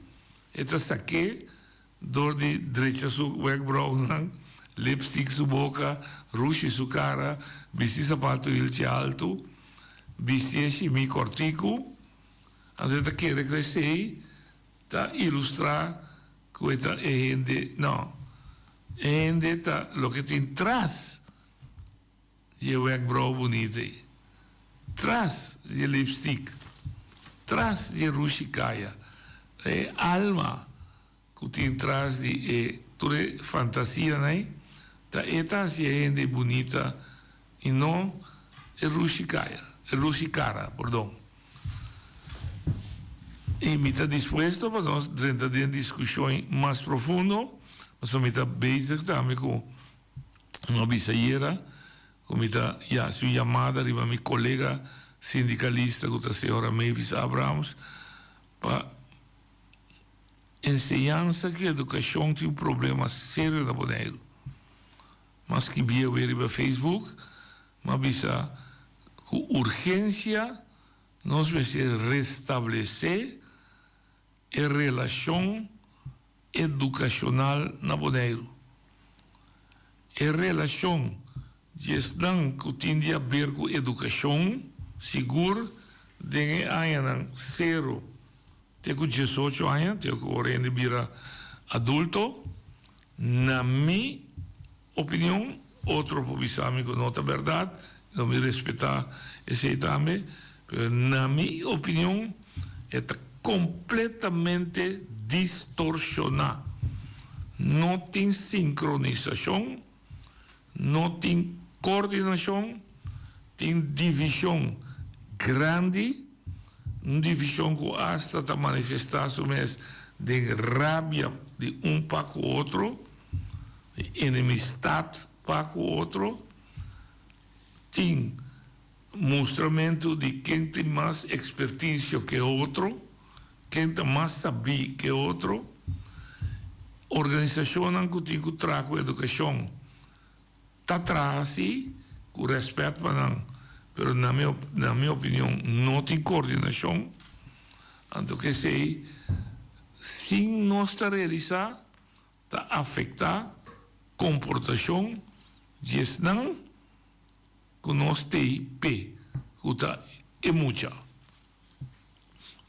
esta saque, door die dritjes ook wegbrouwen, lipstick su boca, rushi su cara, bisti sapato ilce alto, bisti mi cortico, andata chiede che sei, ta illustra questa gente, no, gente ta lo che ti intras, je wenkbrauw bonite, tras je lipstick, tras je rushi kaya, alma, que ti intras di toda fantasia, né? Ta eta si gente bonita e não é rushikara, perdão. E me está disposto para nós entrar em discussão mais profunda, mas me está bezig também com uma bisaieira, com a sua chamada de meu colega sindicalista, com a senhora Mavis Abrams, para ensinança que a educação tem um problema sério na Bonaire. Mas que via ver no Facebook, mas bisa com urgência nós precisamos restabelecer a relação educacional na Bonaire. A relação de estão que tem a ver com educação seguro de ano 0 até com 18 anos, até com o rende vira adulto, na minha opinião, outro publicame com nota verdade, não me respeitar esse também, na minha opinião, é completamente distorcionado. Não tem sincronização, não tem coordenação, tem divisão grande, uma divisão que hasta está manifestando mais de rabia de um para o outro, enemistade para o outro, tem mostramento de quem tem mais expertise que o outro, quem tem mais saber que o outro, organização que tem que trazer a educação, está atrás, com respeito para nós, mas na minha opinião, não tem coordenação, então que sei, se nós está realizar, está afetar comportação de não que nós temos que está é muita.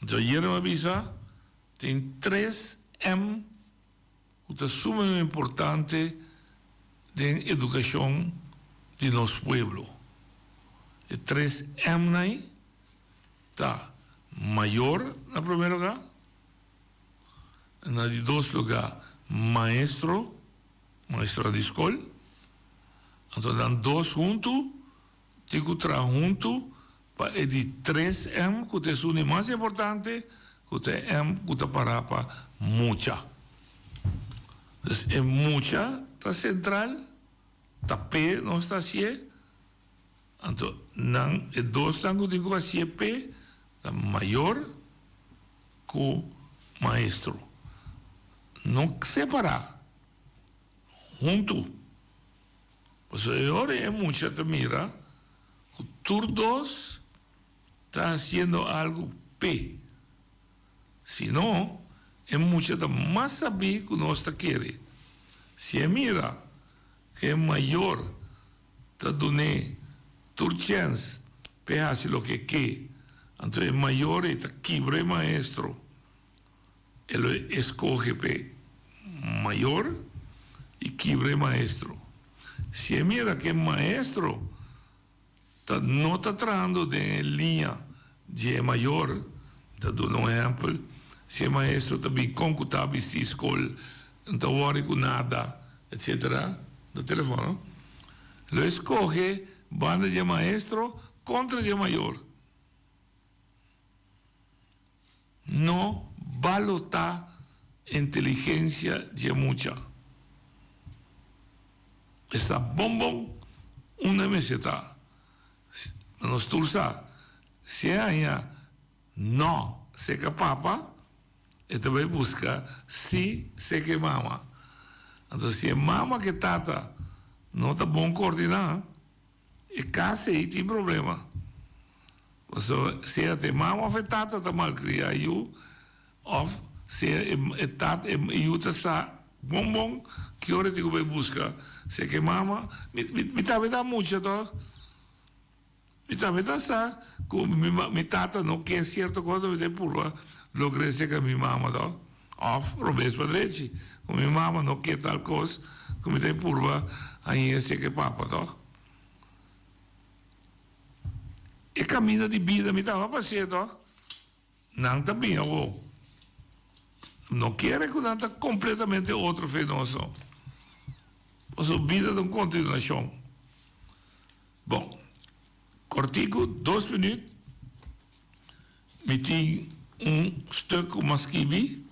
Então, hier me avisa, tem 3 M que é sumamente importante na educação de nosso povo. E 3 M aí está maior na primeiro lugar, na de 2 lugar maestro de escola, então dan 2 juntos, tem que trabalhar juntos, para de 3 M, que é o mais importante, que é M, que está para mucha. Então, é mucha, está central, está P, não está C, então, não, é 2 que tem que ser P, está maior que o maestro. Não separar. Junto. Pues ahora es mucha mira, todos está haciendo algo P. Si no, es mucha más saber que no está quiere. Si mira que es mayor, está dando tu chance, pe hace lo que entonces es mayor y está quibre maestro. Él escoge pe mayor y quibre maestro. Si mira que maestro no está tratando de línea de mayor, está dando un ejemplo, si maestro también concuta vestir escola, no está worried con nada, etc., do teléfono, lo escoge banda de maestro contra de mayor. No valota inteligencia de mucha. Essa bombom uma meseta. Nos tursa, se há não se que papa, e também busca se que mama. Então, se é mama que tata não está bom coordenar, e casa aí tem problema. Se é mama afetada, está mal criado, ou se é tata, e está Bombom, que hora te voy a buscar. Sé que mamá, me está mucho, ¿no? Me está sa, con mi tata no que es cierto cuando me de purva, lo crece que mi mamá, ¿no? Of, Robes Padreci. Con mi mamá no que tal cosa, como me de purva, ahí es que papá, ¿no? E cammino di vida mi estaba pasando, non también hago. No quiere que nada completamente otro fenómeno. O sea, vida de una continuación. Bom, cortico, 2 minutos. Me tengo un stuk maskibi.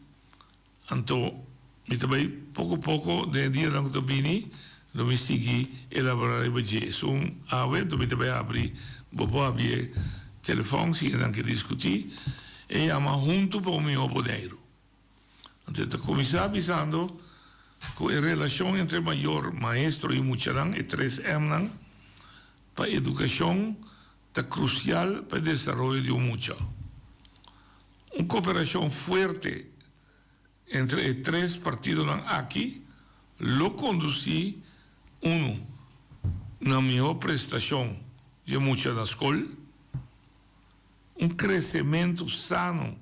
Anto, me também pouco a pouco, de dia lang to bini, no me sigi elaborar o budget. So, avento me também abri, bobo abri telefone, se não que discutir, e chama junto para o meu aboneiro. Então, começar pensando com a relação entre maior, maestro e mucharan, e 3M, para a educação, é crucial para o desenvolvimento de um mucha. Uma cooperação forte entre os 3 partidos aqui, lo conduzi, na melhor prestação de mucha na escola, crescimento sano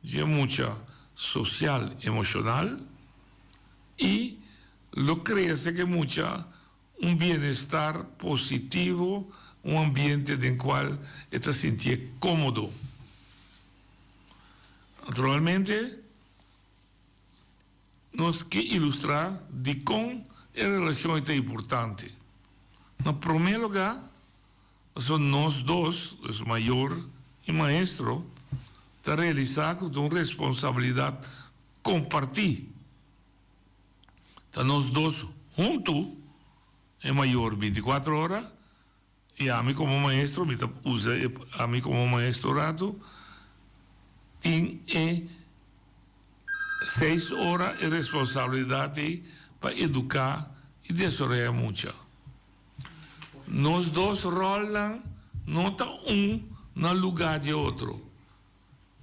de mucha social, emocional, y lo crece que mucha bienestar positivo, un ambiente en el cual te sientes cómodo. Naturalmente, nos que ilustrar de cómo la relación es importante. En primer lugar, son nos dos, el mayor y maestro, de realizar con una responsabilidad compartida. Nos dos juntos, es mayor 24 horas, y a mí como maestro, a mí como maestro rato, tiene 6 horas de responsabilidad para educar y desarrollar mucho. Nos dos rolan, no está en el lugar de otro,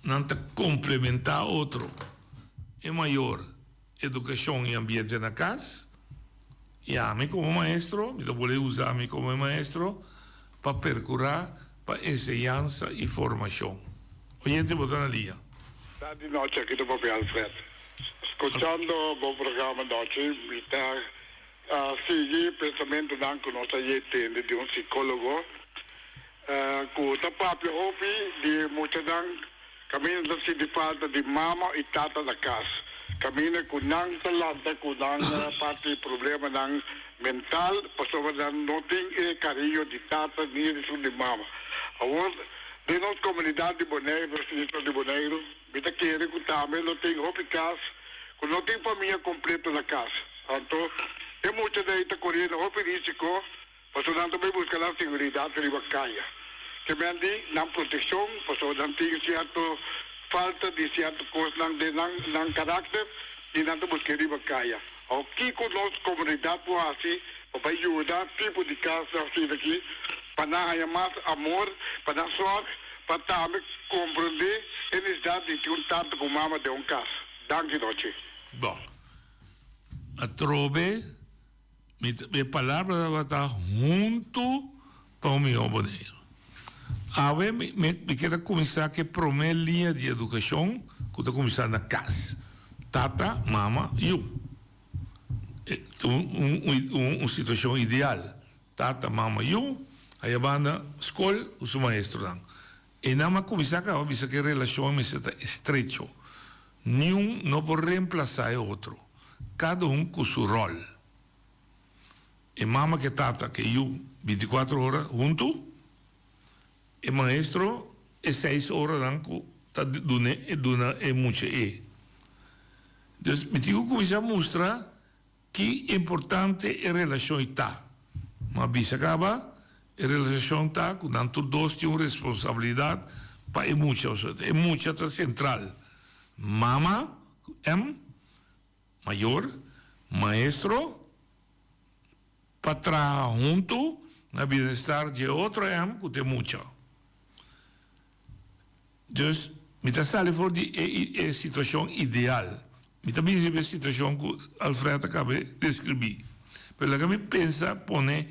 no está complementar otro. Es mayor educación y ambiente en la casa, y a mí como maestro, me voy a usar a mí como maestro para percurar, para enseñanza y formación. Oyente, botan al día. Di noche aquí de Bobby Alfred. Escuchando el programa de noche, sigue pensamiento dan con nuestra gente de un psicólogo, con la propia hobby de muchos dan camino de falta de mamá y tata de casa. Camina con nang talanta, con nang parte problema nang mental, pasó dan no tiene cariño de tata ni de su de mamá. Ahora, de nuestra comunidad de Bonaire, de Bonaire, me quiere que también no tengo hobby casa, que no tengo familia completa en la casa. Entonces, hay mucha de esta corriente hobby risco, pasó tanto me busca la seguridad de la calle. Que me han dicho, la protección, pasó tanto cierto falta de ciertas cosas de carácter y tanto buscar la calle. Aquí con nuestra comunidad pues así, para ayudar tipo de casa así de aquí, para dar más amor, para dar suave, para también comprender la necesidad de un tanto como mamá de un casa. Danke noche. Bom, a trove, mi palabra va a estar junto para mi aboneiro. A ver, me quero começar que a primeira linha de educação, que está começando na casa. Tata, mama e eu. Uma situação ideal. Tata, mama e eu. Aí a banda, escola, o maestro. E não vai começar a ver que a relação está estreita. Nenhum não pode reemplazar o outro. Cada com seu rol. E mama que tata, que eu, 24 horas, junto. E maestro é 6 horas danco tá duna é muito é. Então, me digo começar a mostrar que é importante a relação está. Mas bisa acaba a relação está com tanto dois têm uma responsabilidade para é muito tá central. Mama maior, maestro para trabalhar junto na bem-estar de outro que tem muito. Dus, met dat stel je voor die situatie ideaal. também tive a situação que Alfredo acaba de descrever. Pero que me pensa pone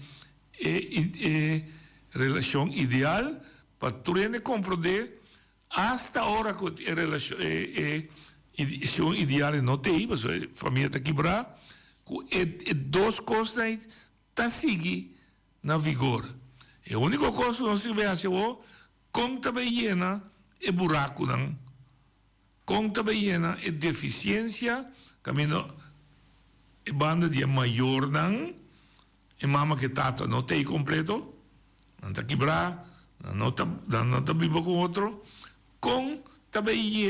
relação ideal para tu compreender hasta ahora que a relação ideal não tem, mas a família está quebrada, que duas coisas estão seguindo na vigor. A única coisa que nós temos é conta bem e buraco não. Conta bem e deficiência, caminho e banda de maior não, e mama que tata não tem completo, não está quebrado, não está vivo com outro, conta bem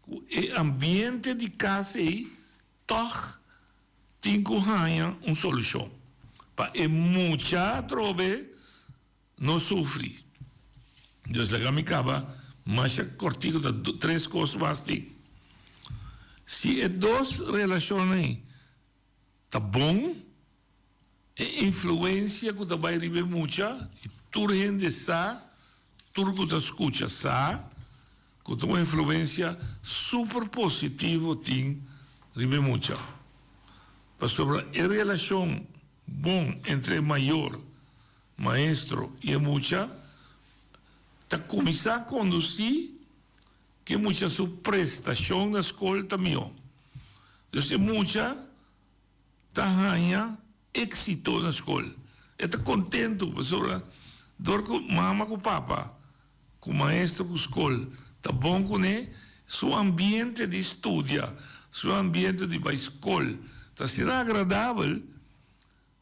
o ambiente de casa aí, toch tem que ganhar uma solução. Para muita trobe não sofre. Deus lega me acaba, mas cortico da três coisas basti. Se é duas relações tá bom, é influência que vai receber muita, e tudo gente sabe, tudo que escuta sabe, que tem uma influência super positiva tem receber muita. Para sobre a relação bom entre maior, maestro e muita, está começar a conduzir que muita sua prestação na escola também. Então, muita está ganhando êxito na escola. Está contente, professora, dor com mama, com papa, com maestro, com escola. Está bom com ele, seu ambiente de estudo, seu ambiente de escola, está sendo agradável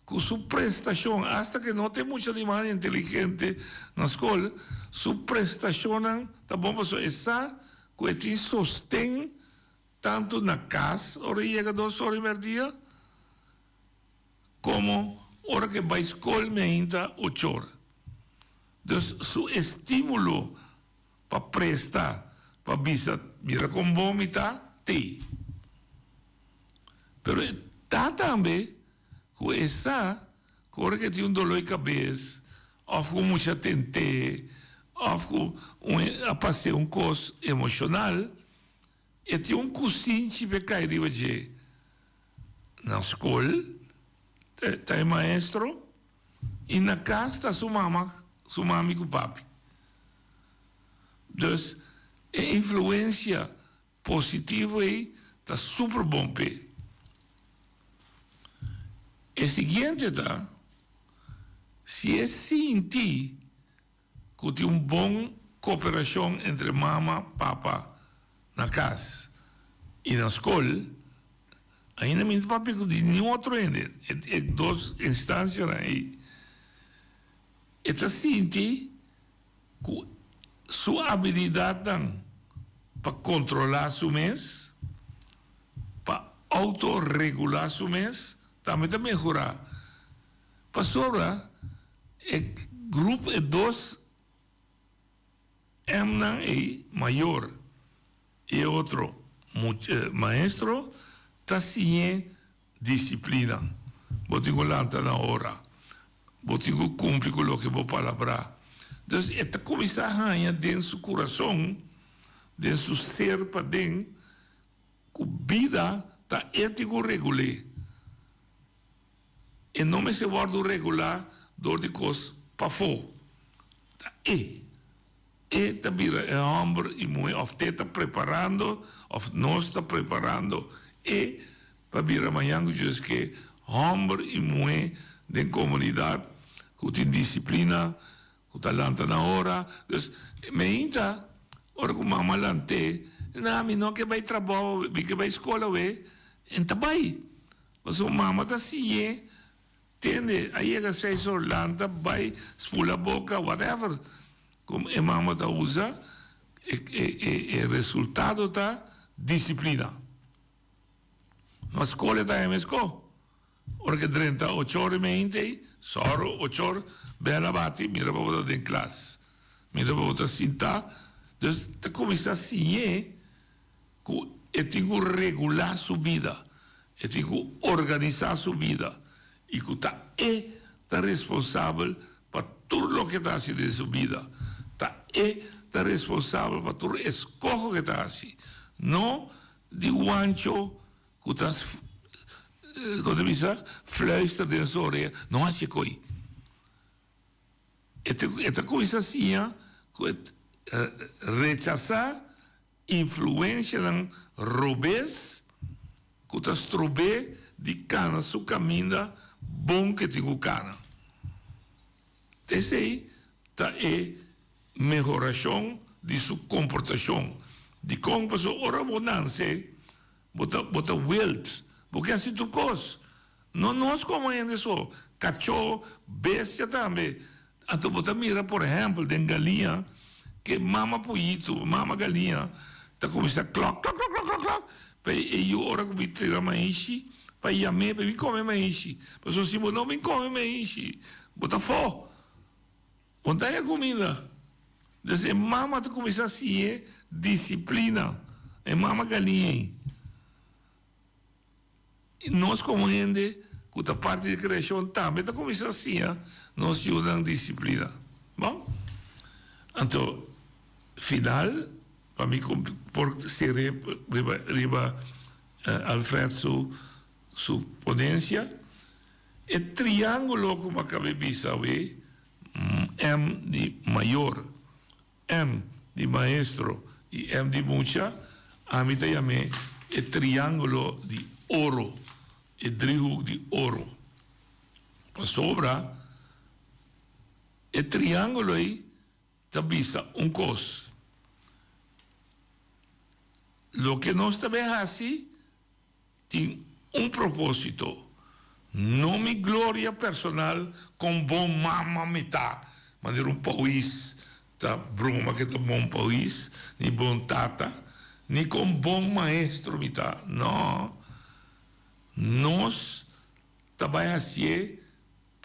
com sua prestação, hasta que não tem muita demanda inteligente na escola, sua prestação está bom para essa que te sustém tanto na casa, hora chega 2 horas por dia, como hora que vai à escola me ainda 8 horas. Então, seu estímulo para prestar, para mira com bom está, tem. Pero está também com essa, hora que tem dolor de cabeça, ou com muita tente, ou com passar coisa emocional, e tem cozinho que cai de hoje na escola, tem maestro, e na casa está sua mama e o papi. Então, a influência positiva aí está super bom. O seguinte tá, se é sentir que tem uma boa cooperação entre mama e papa na casa e na escola, ainda me papi que de nenhum outro ainda, é 2 instâncias aí. E tá sentir que sua habilidade para controlar seu mês, para autorregular seu mês, também está melhorar. Para sobra, o grupo é 2 é maior e outro maestro está sem disciplina. Botinho lanta na hora. Botinho cumpre com o que vou palavrar. Então, está começar a ganhar dentro do seu coração, dentro do ser para dentro, que a vida está ético regular. E não me se guarda regular dor de coisas para fora. E também é homem e mulher, ou está preparando, ou não está preparando. E para vir amanhã, diz que homem e mulher da comunidade, que tem disciplina, que talento na hora. Então, me ainda, ora que mamãe lante, não que vai trabalhar, que vai escola, então vai. Mas a mamãe está assim, entende? Aí é 6 horas, lanta, vai, espula a boca, whatever. Como a mamãe está usa, o resultado está disciplina. Na escola está a escola. Ora que 38 horas me inte, só 8 horas, bela bate, mira para botar em classe. Mira para botar sentar. Então, está começando assim, que tem que regular sua vida. E tem que organizar sua vida. E que está responsável para tudo o que está assim de sua vida. Está responsável para tudo o escolho que está assim. Não de guancho, que tas, quando bisa, fluister de sore, não há checoi. Esta coisa assim, rechazar influência ng robes, que tas trobe de cana su caminda bom que tigo cana. Esse tá é melhoração de sua comportação. De como passou ora bonança, bota wealth, porque assim tu cos. Não nós como é isso, cachorro, bestia também. Então bota mira, por exemplo, de galinha, que mama poito, mama galinha, tá começa cloc, cloc, cloc, cloc, cloc, para eu ora que me tira mais, para ir a mim, para me comer mais. Mas se você não me come mais, bota fora. Onde é a comida? Então, mama tu começa a ser disciplina. É mama galinha. E nós, como gente, que a parte de criação também, tu começa a ser, nós ajudamos disciplina. Bom? Então, final, para mim, por ser riba Alfred sua ponência, é triângulo como acabei de saber, M de maior, M de maestro e M de mucha, a mim também é triângulo de ouro, é driehoek de ouro. Para sobra, é triângulo aí, tabisa cos. Lo que nós também assim, tem propósito. Não me glória personal com bom mama metá. Mas país, tá broma que tá bom país, nem bom tata, nem com bom maestro metá. Não. Nós trabalhamos assim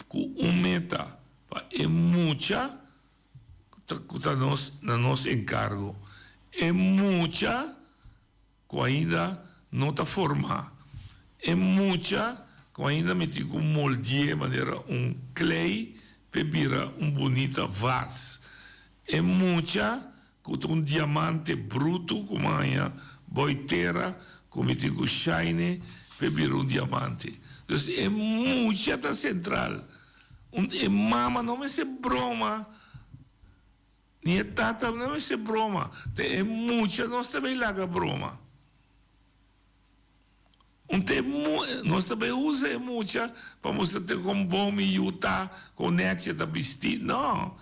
com meta. É muita que está na nosso encargo. É muita que ainda não está formada. É muita que ainda me digo molde de maneira clay para virar bonita vase. É muita que tem diamante bruto como a boiteira, como me digo shine para virar diamante. Então é muita central. E mama não me se broma. Nem tata não me se broma. É muita, nós também larga broma. Nós também usamos muita para mostrar como bom me Utah, conecta da vestir. Não.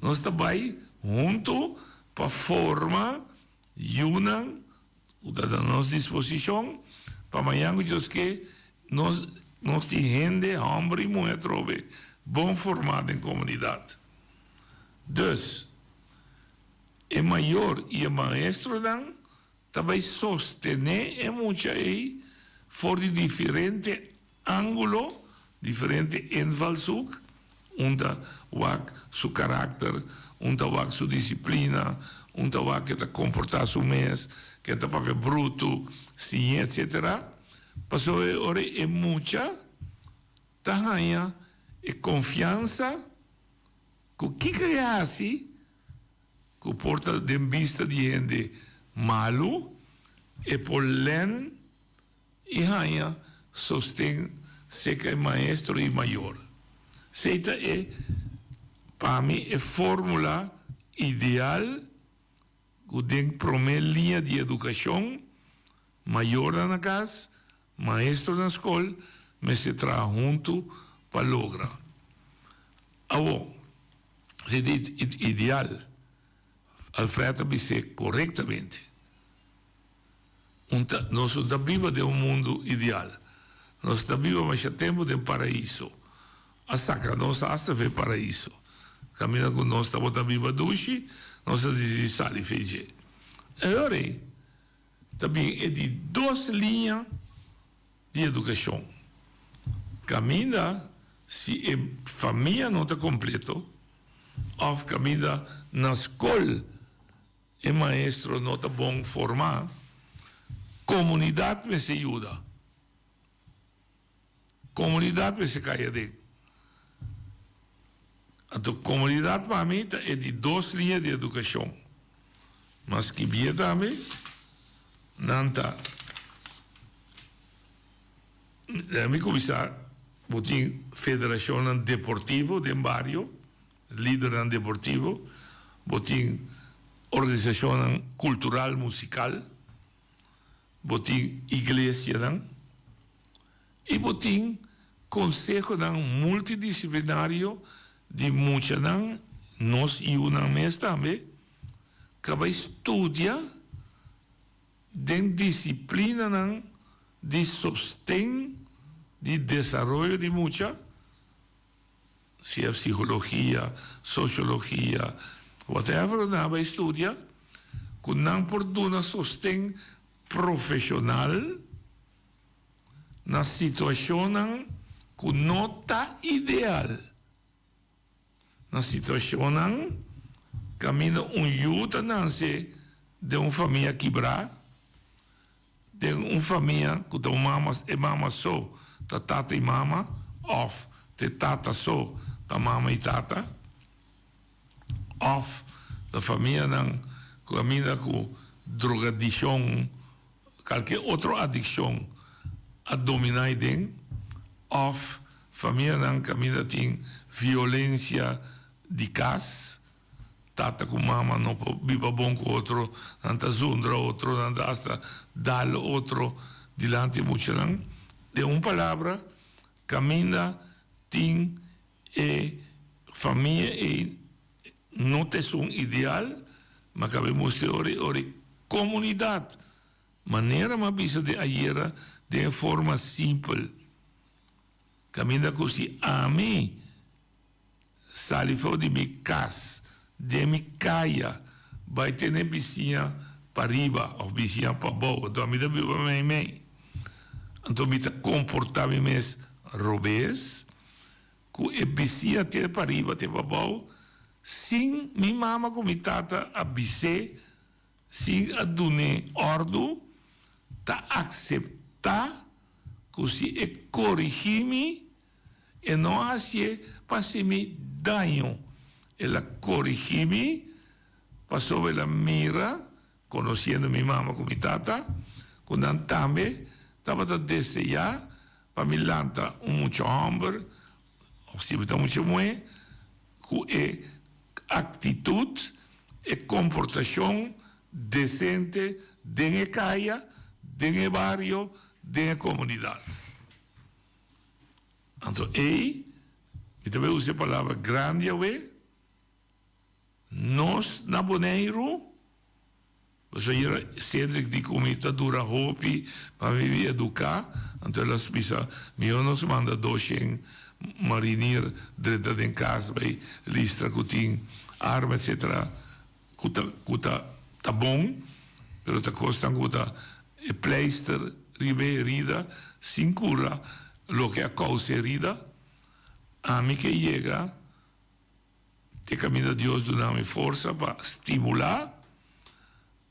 Nós também junto para formar, unam, da nossa disposição, para amanhã que nós temos gente, homem e mulher, trobe, bom formado em comunidade. Dus, é maior e é maestro também sostener é muito aí, voor de diferente ângulo, diferente invalshoek, onde wak su karakter, onde wak su disciplina, onde wak que comportar su mes, que te paga bruto, sim, etc. Passou ora é muita, tahanha é confiança, que é assim, que porta de vista de gente malo, e por len e hanha sostém se que é maestro e maior. Seita é, para mim, é fórmula ideal que tem primeira linha de educação, maior na casa, maestro na escola, mas se traz junto para lograr. Agora, se diz ideal, Alfredo disse corretamente. Nós estamos vivos de mundo ideal. Nós estamos vivos mais tempo de paraíso. A saca, nós hasta ver paraíso. Caminha com nós, estamos vivos duche, nós estamos sal e feijão. Agora, também é de duas linhas de educação. Caminha, se a família não está completa, ou caminha na escola, e maestro não está bom formado, comunidade me se ajuda. Comunidade me se cai dentro. Então, comunidade para mim é de duas linhas de educação. Mas que bem também, nanta mi comisar, botin Federación Deportivo de barrio, líder deportivo, botin Organización Cultural Musical, botin Iglesia dan, y botin Consejo dan multidisciplinario de mucha dan, nos y una mes también, que va estudia den disciplina dan, de sostén, de desarrollo de mucha, sea psicología, sociología, whatever, na va estudia, con nan por duna sostén profesional, na situación que no está ideal. Na situación camina yuta nance de una familia quebrada, de una familia que tu mama so, ta tata y mama, of te tata so, ta mama y tata, of la familia que camina con drogadicción, cualquier otra adicción a dominar den, of familia que camina con violencia de casa, tata com mama não viva bom com outro, nanta zundra outro, nanta hasta dal outro, dilante muito lang. De uma palavra, camina, tem família e não tem um ideal, mas cabemos ter comunidade. Maneira mais bisa de ayer de forma simples. Camina com si a mim, salifou de minha casa, de mi caia, vai ter vizinha para riba, ou vizinha para baixo, então me dá bem. Então me comportar-me mais robês, que a vizinha ter para riba, ter para baixo, sem minha mama com minha tata a bise, sem a dune ordo, ta aceitar, que se é corrigir-me, e não assim para se me daño. Ella corrigí, pasó de la mira, conociendo a mi mamá con mi tata, con también estaba a desear para mi lanta mucho hombre, o si me mucho mujer, con actitud y comportación decente de la calle, de el barrio, de la comunidad. Entonces, eu também usei a palavra grande, nós, na Boneiro, você ia Cedric de comida dura hopi para viver educar, então elas pensam, nos manda docen marinir dentro em casa, vai listra cutin, arma, etc. Tá bom, pero tá costan cuta pleister, ribe herida, sem cura, lo que a causa herida. A mí que llega, te camina Dios dando força para estimular,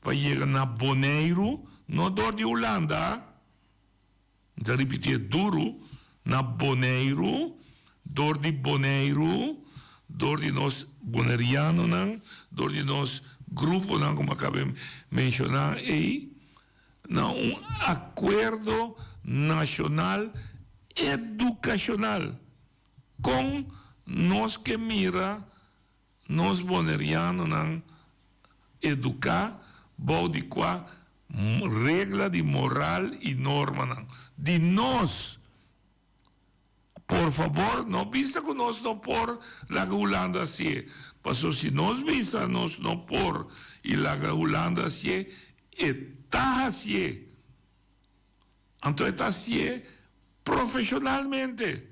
para llegar na Boneiro, no dor de Holanda, já repetir duro, na Boneiro, dor de nós bonerianos, dor de nós grupo, como acabei de mencionar aí, na acordo nacional educacional, com nós que mira, nós bonerianos, educar, bom de qua regra de moral e norma, de nós. Por favor, não visa que nós não por la Holanda assim. Porque se nós visa, nós não por, e la Holanda assim, está assim. Então está assim profissionalmente.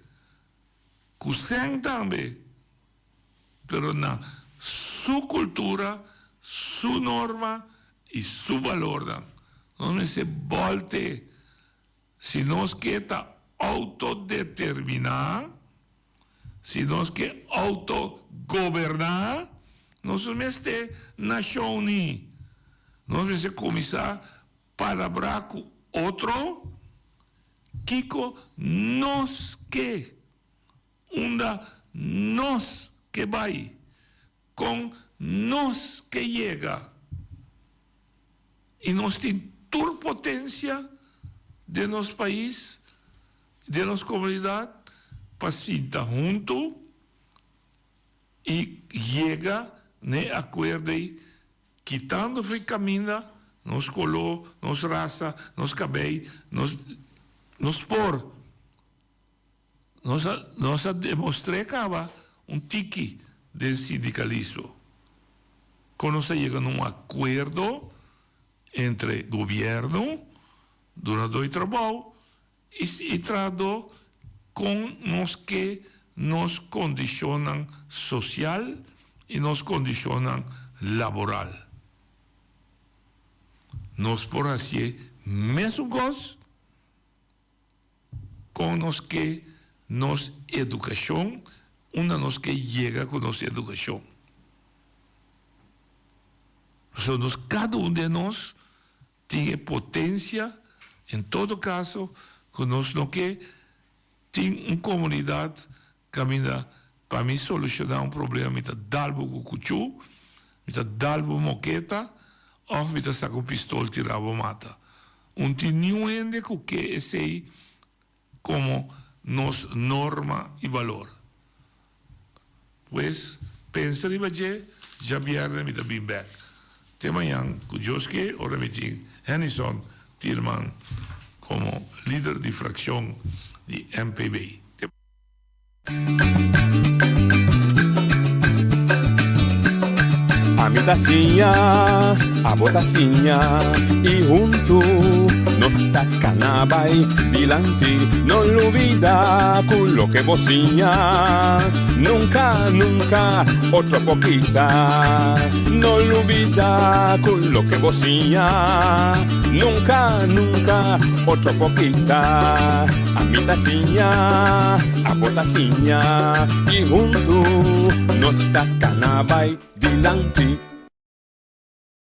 Cusen também, pero na sua cultura, sua norma e seu valor. Não se volte, se nós queremos autodeterminar, se nós queremos autogovernar, nós vamos ter nação unida. Nós vamos começar para falar com outro, que nós que nós que vai, com nós que chega. E nós temos turbulência de nosso país, de nuestra comunidad pasita junto y llega a acuerdo quitando el camino, nos color, nos raza, nos cabello, nos por. Nos demostré que había un tiki del sindicalismo. Cuando se llega a un acuerdo entre gobierno, durante el trabajo, y trato con los que nos condicionan social y nos condicionan laboral. Nos por así mesmos con los que nos educación, una nos que llega con nos educación. Somos cada uno de nosotros tiene potencia, en todo caso, con nos no que tiene una comunidad camina para mí solucionar un problema mita dalbo cucuchu, mita dalbo moqueta, o mita está con pistola tirabo mata. Un tinuende que es ahí como nos norma y valor. Pues, pensa de baje, ya viernes mita bin back. Te mañana, Kujoske, ahora meeting, Hennison, Tierman, como líder de fracción de MPB. A mi tacinha, a botacinha e junto nos tacanabay bilanti, no lo olvida con lo que vocinha. Nunca, nunca, otra poquita, no lo olvida con lo que vocinha. Nunca, nunca, otra poquita. A mi tacinha, a botacinha e junto nos tacanabay bilanti.